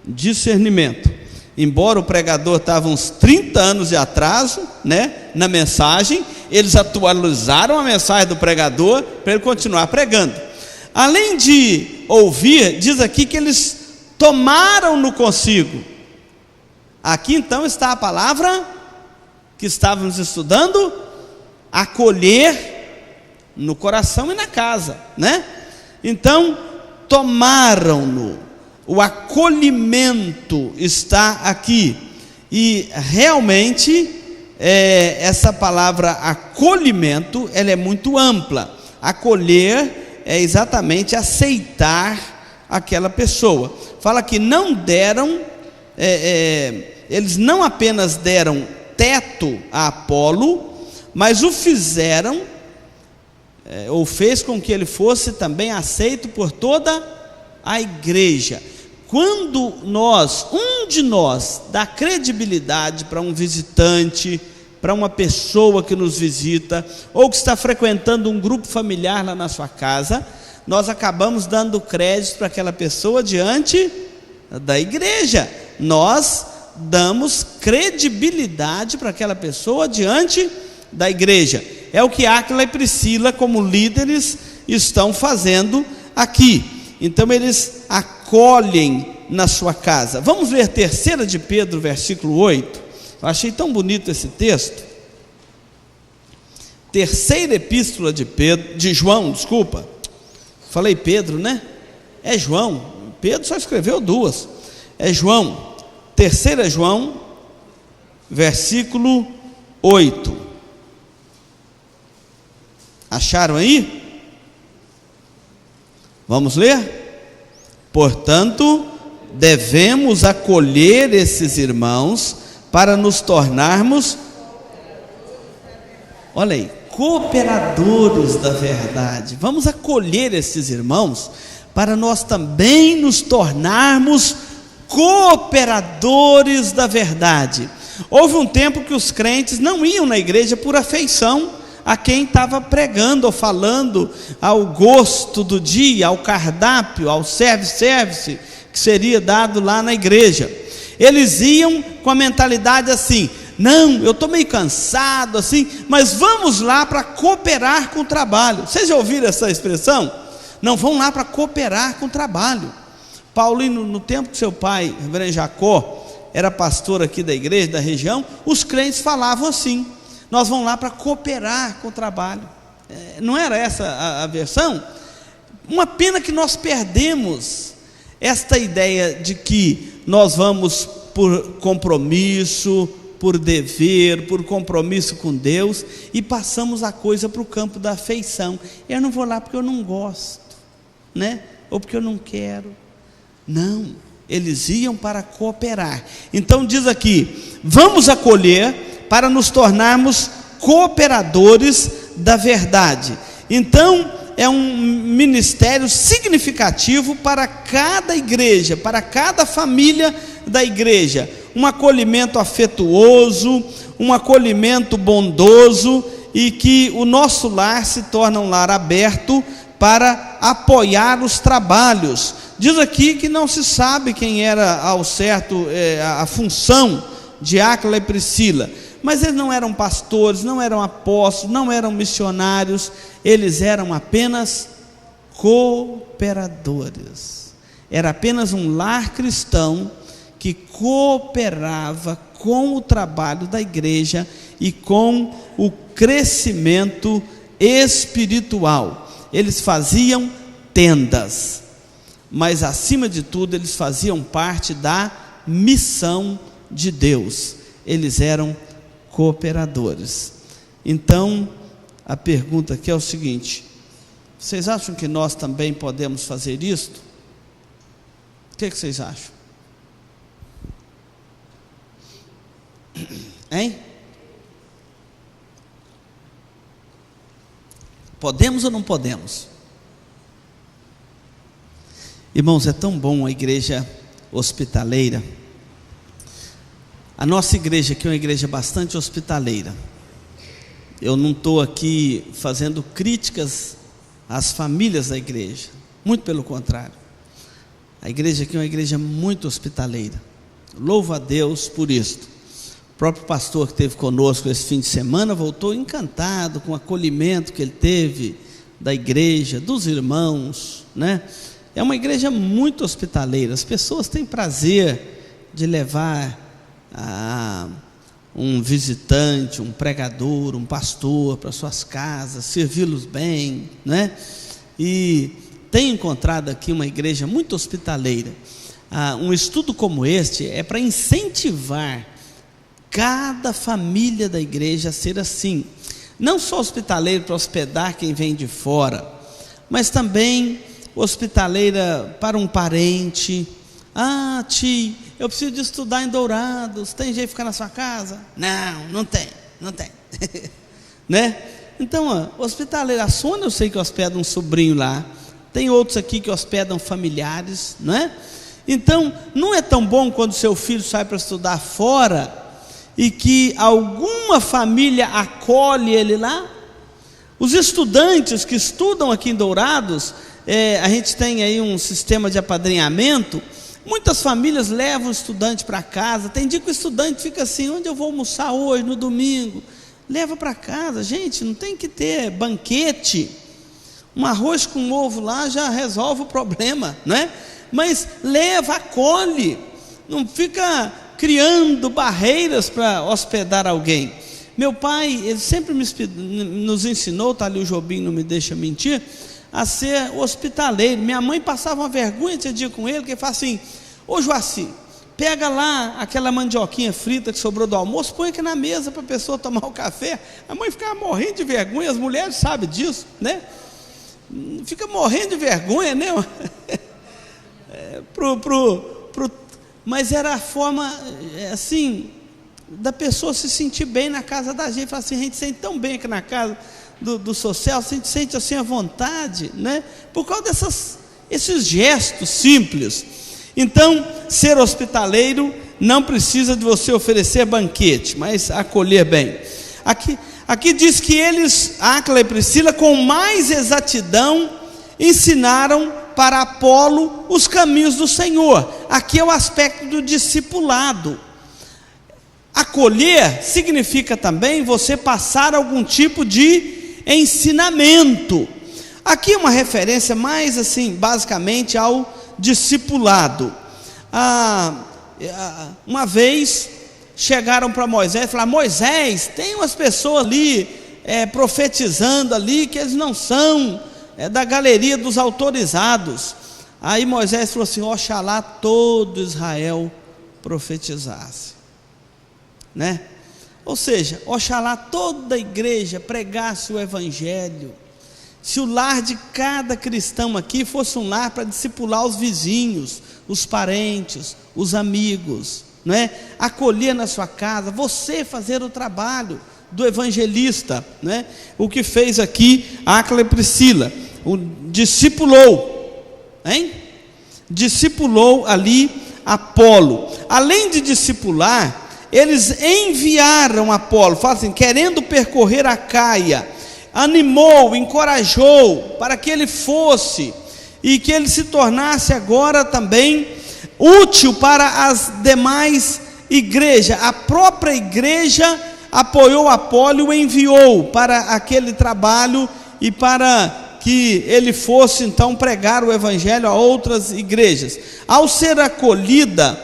discernimento. Embora o pregador estava uns 30 anos de atraso, né, na mensagem, eles atualizaram a mensagem do pregador para ele continuar pregando. Além de ouvir, diz aqui que eles tomaram-no consigo. Aqui então está a palavra que estávamos estudando: acolher no coração e na casa, né? Então, tomaram-no. O acolhimento está aqui. E realmente, essa palavra acolhimento, ela é muito ampla. Acolher é exatamente aceitar aquela pessoa. Fala que não deram, eles não apenas deram teto a Apolo, mas o fizeram, ou fez com que ele fosse também aceito por toda a igreja. Quando um de nós dá credibilidade para um visitante, para uma pessoa que nos visita, ou que está frequentando um grupo familiar lá na sua casa, nós acabamos dando crédito para aquela pessoa diante da igreja. Nós damos credibilidade para aquela pessoa diante da igreja. É o que Áquila e Priscila, como líderes, estão fazendo aqui. Então eles acolhem na sua casa. Vamos ler 3 de Pedro, versículo 8. Eu achei tão bonito esse texto. 3ª epístola de João, desculpa. Falei Pedro, né? É João. Pedro só escreveu 2. É João. 3 João, versículo 8. Acharam aí? Vamos ler? Portanto, devemos acolher esses irmãos para nos tornarmos, olha aí, cooperadores da verdade. Vamos acolher esses irmãos para nós também nos tornarmos cooperadores da verdade. Houve um tempo que os crentes não iam na igreja por afeição a quem estava pregando ou falando, ao gosto do dia, ao cardápio, ao service que seria dado lá na igreja. Eles iam com a mentalidade assim: não, eu estou meio cansado assim, mas vamos lá para cooperar com o trabalho. Vocês já ouviram essa expressão? Não, vão lá para cooperar com o trabalho. Paulino, no tempo que seu pai, reverendo Jacó, era pastor aqui da igreja, da região, os crentes falavam assim: nós vamos lá para cooperar com o trabalho. Não era essa a versão? Uma pena que nós perdemos esta ideia de que nós vamos por compromisso, por dever, por compromisso com Deus, e passamos a coisa para o campo da afeição. Eu não vou lá porque eu não gosto, né? Ou porque eu não quero. Não, eles iam para cooperar. Então diz aqui: vamos acolher para nos tornarmos cooperadores da verdade. Então é um ministério significativo para cada igreja, para cada família da igreja. um acolhimento afetuoso, um acolhimento bondoso, e que o nosso lar se torna um lar aberto para apoiar os trabalhos. Diz aqui que não se sabe quem era ao certo a função de Áquila e Priscila, mas eles não eram pastores, não eram apóstolos, não eram missionários, eles eram apenas cooperadores. Era apenas um lar cristão que cooperava com o trabalho da igreja e com o crescimento espiritual. Eles faziam tendas, mas acima de tudo eles faziam parte da missão de Deus. Eles eram cooperadores. Então, a pergunta aqui é o seguinte: vocês acham que nós também podemos fazer isto? O que vocês acham? Hein? Podemos ou não podemos? Irmãos, é tão bom a igreja hospitaleira. A nossa igreja aqui é uma igreja bastante hospitaleira. Eu não estou aqui fazendo críticas às famílias da igreja, muito pelo contrário. A igreja aqui é uma igreja muito hospitaleira. Louvo a Deus por isso. O próprio pastor que esteve conosco esse fim de semana voltou encantado com o acolhimento que ele teve da igreja, dos irmãos, né? É uma igreja muito hospitaleira. As pessoas têm prazer de levar um visitante, um pregador, um pastor para suas casas, servi-los bem, né? E tenho encontrado aqui uma igreja muito hospitaleira. Um estudo como este é para incentivar cada família da igreja a ser assim, não só hospitaleiro para hospedar quem vem de fora, mas também hospitaleira para um parente. Tio, eu preciso de estudar em Dourados, tem jeito de ficar na sua casa? Não tem né? Então, hospitaleira, a Sônia eu sei que hospeda um sobrinho lá, tem outros aqui que hospedam familiares, não é? Então, não é tão bom quando seu filho sai para estudar fora e que alguma família acolhe ele lá? Os estudantes que estudam aqui em Dourados, a gente tem aí um sistema de apadrinhamento. Muitas famílias levam o estudante para casa. Tem dia que o estudante fica assim: onde eu vou almoçar hoje, no domingo? Leva para casa. Gente, não tem que ter banquete. Um arroz com ovo lá já resolve o problema, não é? Mas leva, acolhe. Não fica criando barreiras para hospedar alguém. Meu pai, ele sempre nos ensinou, está ali o Jobim, não me deixa mentir, a ser hospitaleiro. Minha mãe passava uma vergonha esse dia com ele, que ele fala assim: ô Joaci, pega lá aquela mandioquinha frita que sobrou do almoço, põe aqui na mesa para a pessoa tomar o café. A mãe ficava morrendo de vergonha, as mulheres sabem disso, né? Fica morrendo de vergonha, né? Mas era a forma, assim, da pessoa se sentir bem na casa da gente. Fala assim: a gente se sente tão bem aqui na casa do social, a gente sente assim à vontade, né? Por causa esses gestos simples. Então, ser hospitaleiro não precisa de você oferecer banquete, mas acolher bem. Aqui diz que eles, Áquila e Priscila, com mais exatidão ensinaram para Apolo os caminhos do Senhor. Aqui é o aspecto do discipulado. Acolher significa também você passar algum tipo de ensinamento. Aqui é uma referência mais assim, basicamente, ao discipulado. Uma vez chegaram para Moisés e falaram: Moisés, tem umas pessoas ali profetizando ali que eles não são da galeria dos autorizados. Aí Moisés falou assim: oxalá todo Israel profetizasse, né? Ou seja, oxalá toda a igreja pregasse o evangelho. Se o lar de cada cristão aqui fosse um lar para discipular os vizinhos, os parentes, os amigos, não é? Acolher na sua casa, você fazer o trabalho do evangelista, não é? O que fez aqui Áquila e Priscila, discipulou ali Apolo. além de discipular, eles enviaram Apolo, fala assim, querendo percorrer a Caia, animou, encorajou para que ele fosse e que ele se tornasse agora também útil para as demais igrejas. A própria igreja apoiou Apolo e o enviou para aquele trabalho e para que ele fosse então pregar o evangelho a outras igrejas. Ao ser acolhida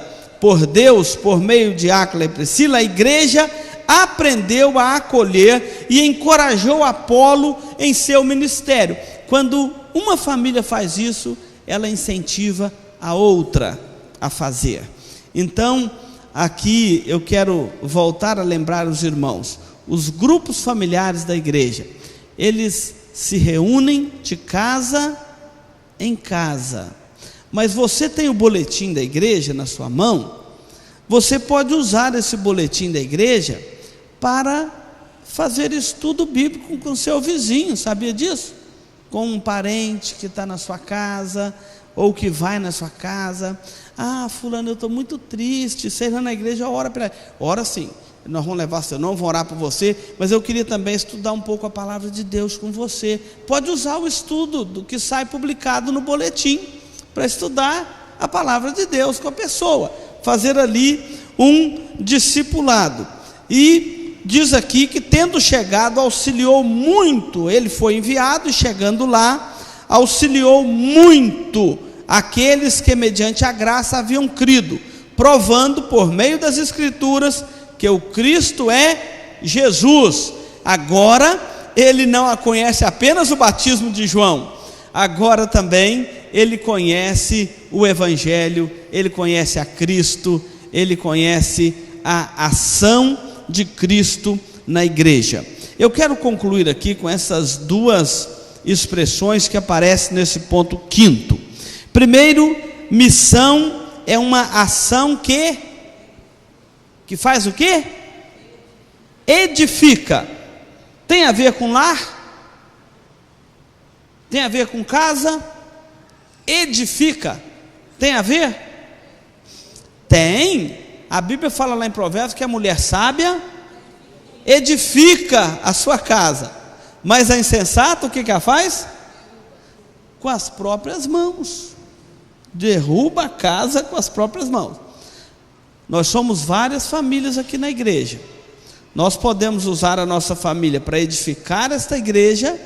por Deus, por meio de Áquila e Priscila, a igreja aprendeu a acolher e encorajou Apolo em seu ministério. Quando uma família faz isso, ela incentiva a outra a fazer. Então, aqui eu quero voltar a lembrar os irmãos, os grupos familiares da igreja, eles se reúnem de casa em casa, mas você tem o boletim da igreja na sua mão, você pode usar esse boletim da igreja para fazer estudo bíblico com seu vizinho, sabia disso? Com um parente que está na sua casa, ou que vai na sua casa. Ah, fulano, eu estou muito triste, você vai na igreja, ora para... Ora sim, nós vamos levar seu nome, vamos orar por você, mas eu queria também estudar um pouco a palavra de Deus com você. Pode usar o estudo do que sai publicado no boletim, para estudar a palavra de Deus com a pessoa, fazer ali um discipulado. E diz aqui que tendo chegado, auxiliou muito, ele foi enviado e chegando lá, auxiliou muito aqueles que mediante a graça haviam crido, provando por meio das escrituras que o Cristo é Jesus. Agora ele não conhece apenas o batismo de João, agora também ele conhece o evangelho, ele conhece a Cristo, ele conhece a ação de Cristo na igreja. Eu quero concluir aqui com essas duas expressões que aparecem nesse ponto quinto. Primeiro, missão é uma ação que faz o quê? Edifica. Tem a ver com lar? Tem a ver com casa? Edifica. Tem a ver? Tem. A Bíblia fala lá em Provérbios que a mulher sábia edifica a sua casa, mas a insensata o que ela faz? Com as próprias mãos. Derruba a casa com as próprias mãos. Nós somos várias famílias aqui na igreja. Nós podemos usar a nossa família para edificar esta igreja,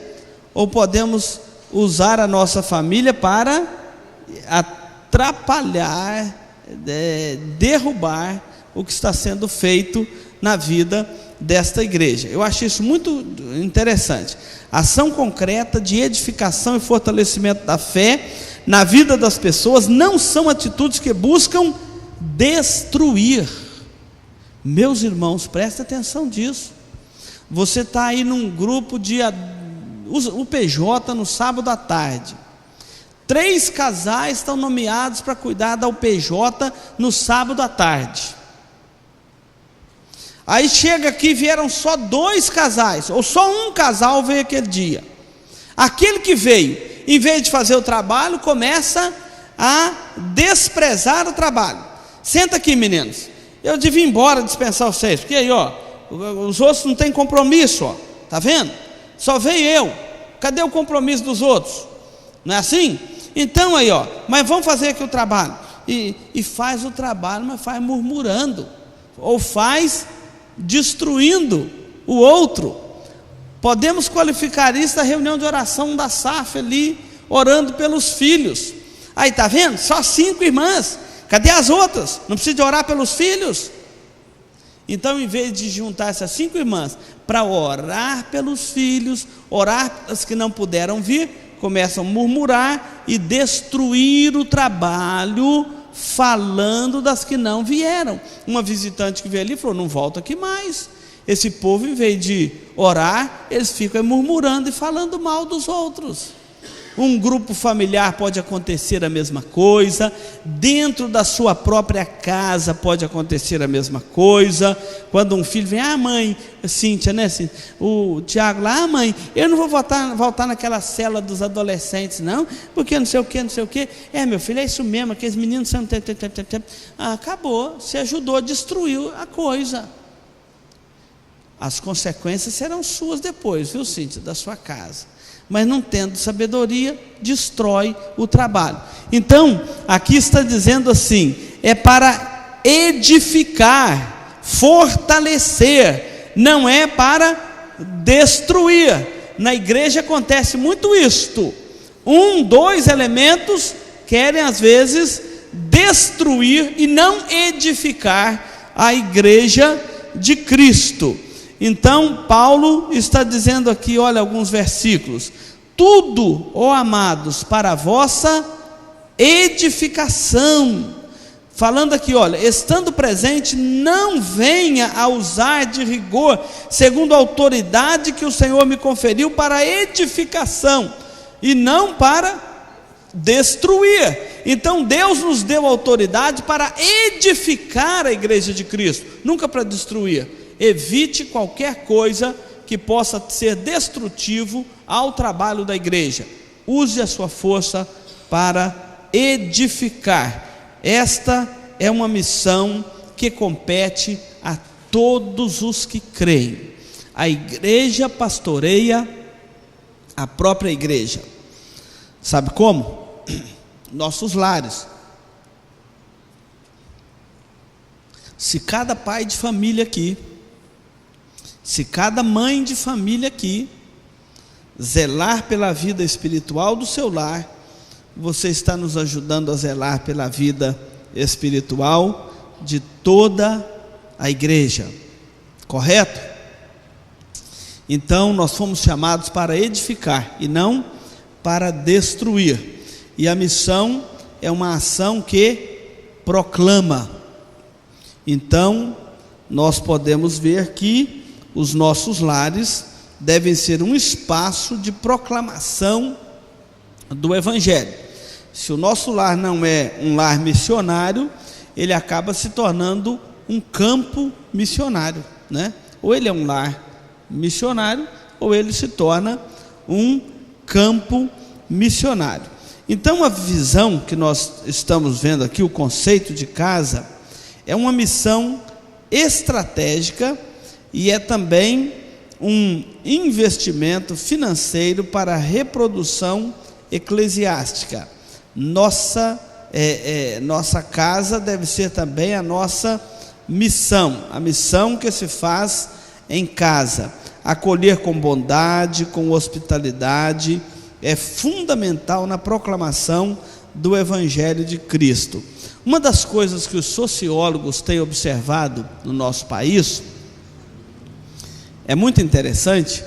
ou podemos usar a nossa família para atrapalhar, derrubar o que está sendo feito na vida desta igreja. Eu acho isso muito interessante. Ação concreta de edificação e fortalecimento da fé na vida das pessoas não são atitudes que buscam destruir. Meus irmãos, presta atenção disso. Você está aí num grupo de UPJ no sábado à tarde. 3 casais estão nomeados para cuidar da UPJ no sábado à tarde. Aí chega aqui, vieram só 2 casais, ou só um casal veio aquele dia. Aquele que veio, em vez de fazer o trabalho, começa a desprezar o trabalho. Senta aqui, meninos. Eu devia ir embora dispensar vocês, porque aí, ó, os outros não têm compromisso, ó. Tá vendo? Só veio eu. Cadê o compromisso dos outros? Não é assim? Então aí, ó, mas vamos fazer aqui o trabalho. E faz o trabalho, mas faz murmurando, ou faz destruindo o outro. Podemos qualificar isso da reunião de oração da SAF ali, orando pelos filhos. Aí, tá vendo? Só 5 irmãs. Cadê as outras? Não precisa de orar pelos filhos? Então, em vez de juntar essas 5 irmãs para orar pelos filhos, orar as que não puderam vir, começam a murmurar e destruir o trabalho, falando das que não vieram. Uma visitante que veio ali falou: não volta aqui mais. Esse povo, em vez de orar, eles ficam murmurando e falando mal dos outros. Um grupo familiar pode acontecer a mesma coisa, dentro da sua própria casa pode acontecer a mesma coisa. Quando um filho vem, mãe, Cíntia, né, Cíntia? O Tiago lá, mãe, eu não vou voltar naquela cela dos adolescentes não, porque não sei o que, meu filho, é isso mesmo, aqueles meninos são... acabou, você ajudou, destruiu a coisa. As consequências serão suas depois, viu, Cíntia, da sua casa. Mas não tendo sabedoria, destrói o trabalho. Então, aqui está dizendo assim, é para edificar, fortalecer, não é para destruir. Na igreja acontece muito isto. 2 elementos querem às vezes destruir e não edificar a igreja de Cristo. Então, Paulo está dizendo aqui, olha alguns versículos: tudo, ó amados, para a vossa edificação. Falando aqui, olha, estando presente, não venha a usar de rigor, segundo a autoridade que o Senhor me conferiu, para edificação, e não para destruir. Então, Deus nos deu autoridade para edificar a igreja de Cristo, nunca para destruir. Evite qualquer coisa que possa ser destrutivo ao trabalho da igreja. Use a sua força para edificar. Esta é uma missão que compete a todos os que creem. A igreja pastoreia a própria igreja. Sabe como? Nossos lares. Se cada pai de família aqui, se cada mãe de família aqui zelar pela vida espiritual do seu lar, você está nos ajudando a zelar pela vida espiritual de toda a igreja, correto? Então nós fomos chamados para edificar e não para destruir, e a missão é uma ação que proclama. Então nós podemos ver que os nossos lares devem ser um espaço de proclamação do Evangelho. Se o nosso lar não é um lar missionário, ele acaba se tornando um campo missionário, né? Ou ele é um lar missionário, ou ele se torna um campo missionário. Então a visão que nós estamos vendo aqui, o conceito de casa, é uma missão estratégica e é também um investimento financeiro para a reprodução eclesiástica. Nossa casa deve ser também a nossa missão, a missão que se faz em casa. Acolher com bondade, com hospitalidade, é fundamental na proclamação do Evangelho de Cristo. Uma das coisas que os sociólogos têm observado no nosso país é muito interessante,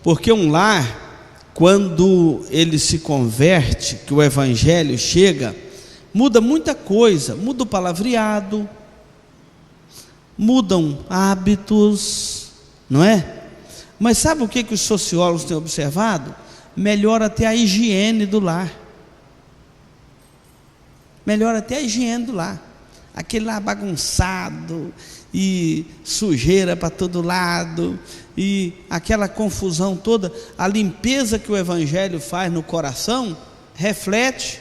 porque um lar, quando ele se converte, que o Evangelho chega, muda muita coisa, muda o palavreado, mudam hábitos, não é? Mas sabe o que os sociólogos têm observado? Melhora até a higiene do lar. Melhora até a higiene do lar. Aquele lá bagunçado, e sujeira para todo lado, e aquela confusão toda, a limpeza que o Evangelho faz no coração, reflete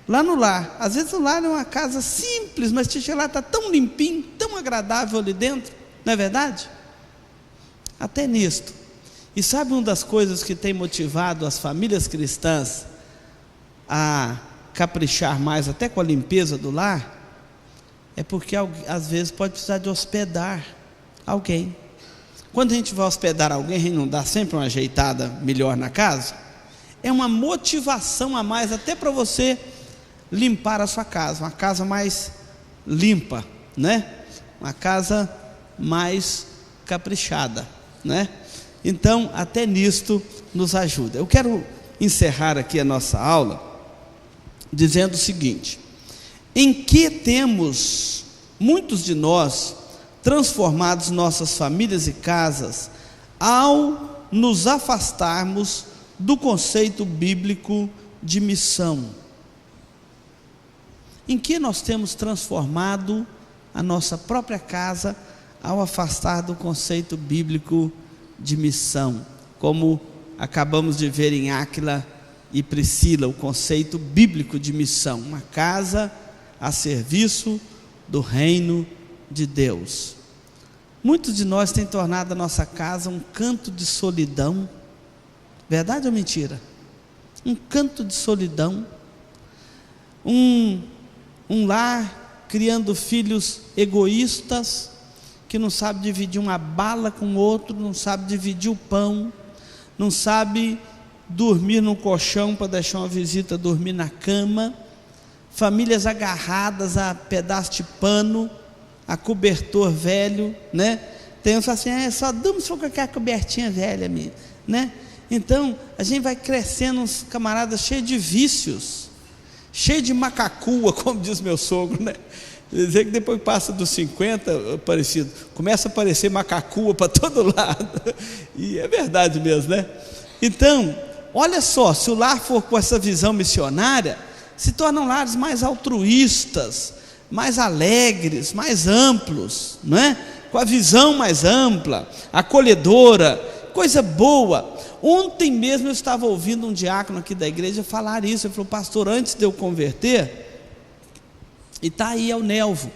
lá no lar. Às vezes o lar é uma casa simples, mas o lá está tão limpinho, tão agradável ali dentro, não é verdade? Até nisto. E sabe uma das coisas que tem motivado as famílias cristãs a caprichar mais até com a limpeza do lar? É porque às vezes pode precisar de hospedar alguém. Quando a gente vai hospedar alguém, a gente não dá sempre uma ajeitada melhor na casa? É uma motivação a mais até para você limpar a sua casa, uma casa mais limpa, né? Uma casa mais caprichada, né? Então, até nisto nos ajuda. Eu quero encerrar aqui a nossa aula dizendo o seguinte: em que temos, muitos de nós, transformados nossas famílias e casas, ao nos afastarmos do conceito bíblico de missão. Em que nós temos transformado a nossa própria casa ao afastar do conceito bíblico de missão, como acabamos de ver em Áquila e Priscila, o conceito bíblico de missão, uma casa a serviço do reino de Deus. Muitos de nós têm tornado a nossa casa um canto de solidão. Verdade ou mentira? Um canto de solidão, um lar criando filhos egoístas, que não sabe dividir uma bala com o outro, não sabe dividir o pão, não sabe dormir no colchão para deixar uma visita dormir na cama, famílias agarradas a pedaço de pano, a cobertor velho, né? Tem uns que falam assim, só durmo com aquela cobertinha velha, minha, né? Então, a gente vai crescendo uns camaradas cheios de vícios, cheios de macacua, como diz meu sogro, né? Dizer que depois passa dos 50, parecido, começa a aparecer macacua para todo lado, e é verdade mesmo, né? Então, olha só, se o lar for com essa visão missionária, se tornam lares mais altruístas, mais alegres, mais amplos, não é? Com a visão mais ampla, acolhedora, coisa boa. Ontem mesmo eu estava ouvindo um diácono aqui da igreja falar isso. Ele falou, pastor, antes de eu converter, e está aí, é o Nelvo,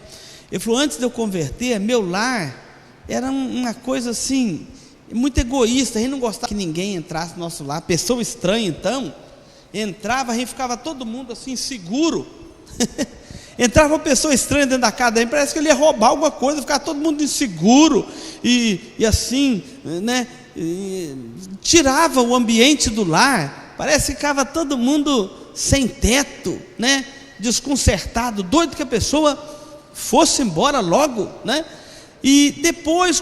ele falou, antes de eu converter, meu lar era uma coisa assim, muito egoísta, a gente não gostava que ninguém entrasse no nosso lar, pessoa estranha então, entrava, a gente ficava todo mundo assim, seguro, entrava uma pessoa estranha dentro da casa, aí parece que ele ia roubar alguma coisa, ficava todo mundo inseguro, e assim, né, tirava o ambiente do lar, parece que ficava todo mundo sem teto, né, desconcertado, doido que a pessoa fosse embora logo, né? E depois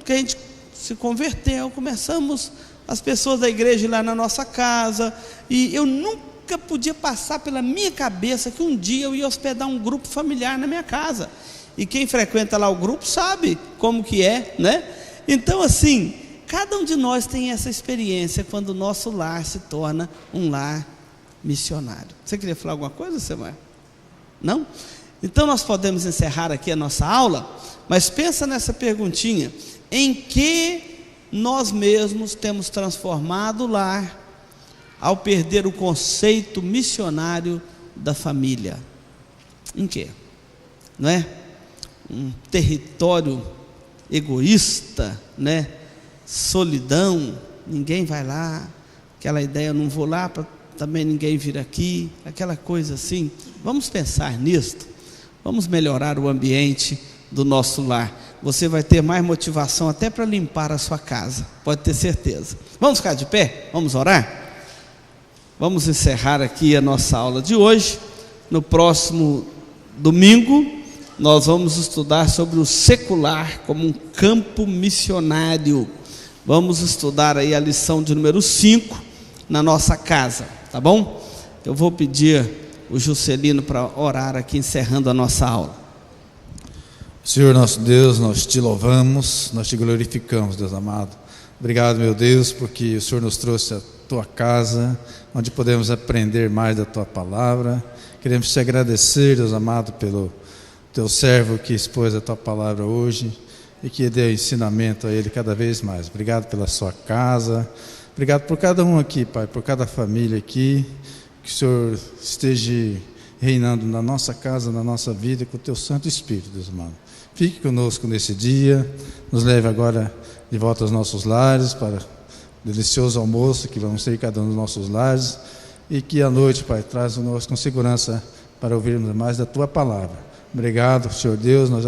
que a gente se converteu, começamos as pessoas da igreja lá na nossa casa, e eu nunca podia passar pela minha cabeça que um dia eu ia hospedar um grupo familiar na minha casa, e quem frequenta lá o grupo sabe como que é, né? Então assim, cada um de nós tem essa experiência quando o nosso lar se torna um lar missionário. Você queria falar alguma coisa, Semar? Não? Então nós podemos encerrar aqui a nossa aula, mas pensa nessa perguntinha, em que nós mesmos temos transformado o lar ao perder o conceito missionário da família? Em quê? Não é? Um território egoísta, né? Solidão, ninguém vai lá, aquela ideia, eu não vou lá para também ninguém vir aqui, aquela coisa assim. Vamos pensar nisto, vamos melhorar o ambiente do nosso lar. Você vai ter mais motivação até para limpar a sua casa, pode ter certeza. Vamos ficar de pé? Vamos orar? Vamos encerrar aqui a nossa aula de hoje. No próximo domingo nós vamos estudar sobre o secular como um campo missionário. Vamos estudar aí a lição de número 5 na nossa casa, tá bom? Eu vou pedir o Juscelino para orar aqui, encerrando a nossa aula. Senhor nosso Deus, nós te louvamos, nós te glorificamos, Deus amado. Obrigado, meu Deus, porque o Senhor nos trouxe a tua casa, onde podemos aprender mais da tua palavra. Queremos te agradecer, Deus amado, pelo teu servo que expôs a tua palavra hoje e que deu ensinamento a ele cada vez mais. Obrigado pela sua casa. Obrigado por cada um aqui, Pai, por cada família aqui, que o Senhor esteja reinando na nossa casa, na nossa vida, com o Teu Santo Espírito, Deus amado. Fique conosco nesse dia, nos leve agora de volta aos nossos lares, para o delicioso almoço que vamos ter em cada um dos nossos lares, e que à noite, Pai, traz-nos com segurança para ouvirmos mais da Tua palavra. Obrigado, Senhor Deus, nós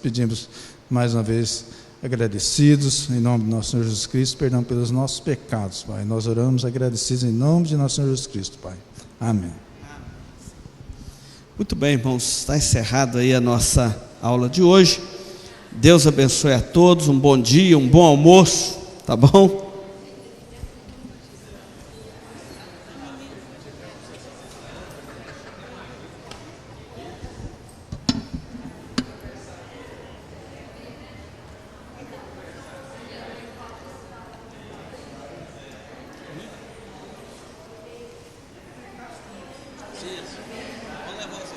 pedimos mais uma vez, agradecidos em nome do nosso Senhor Jesus Cristo, perdão pelos nossos pecados, Pai. Nós oramos agradecidos em nome de nosso Senhor Jesus Cristo, Pai. Amém. Muito bem, irmãos, está encerrado aí a nossa aula de hoje. Deus abençoe a todos, um bom dia, um bom almoço, tá bom? Isso. Vamos levar os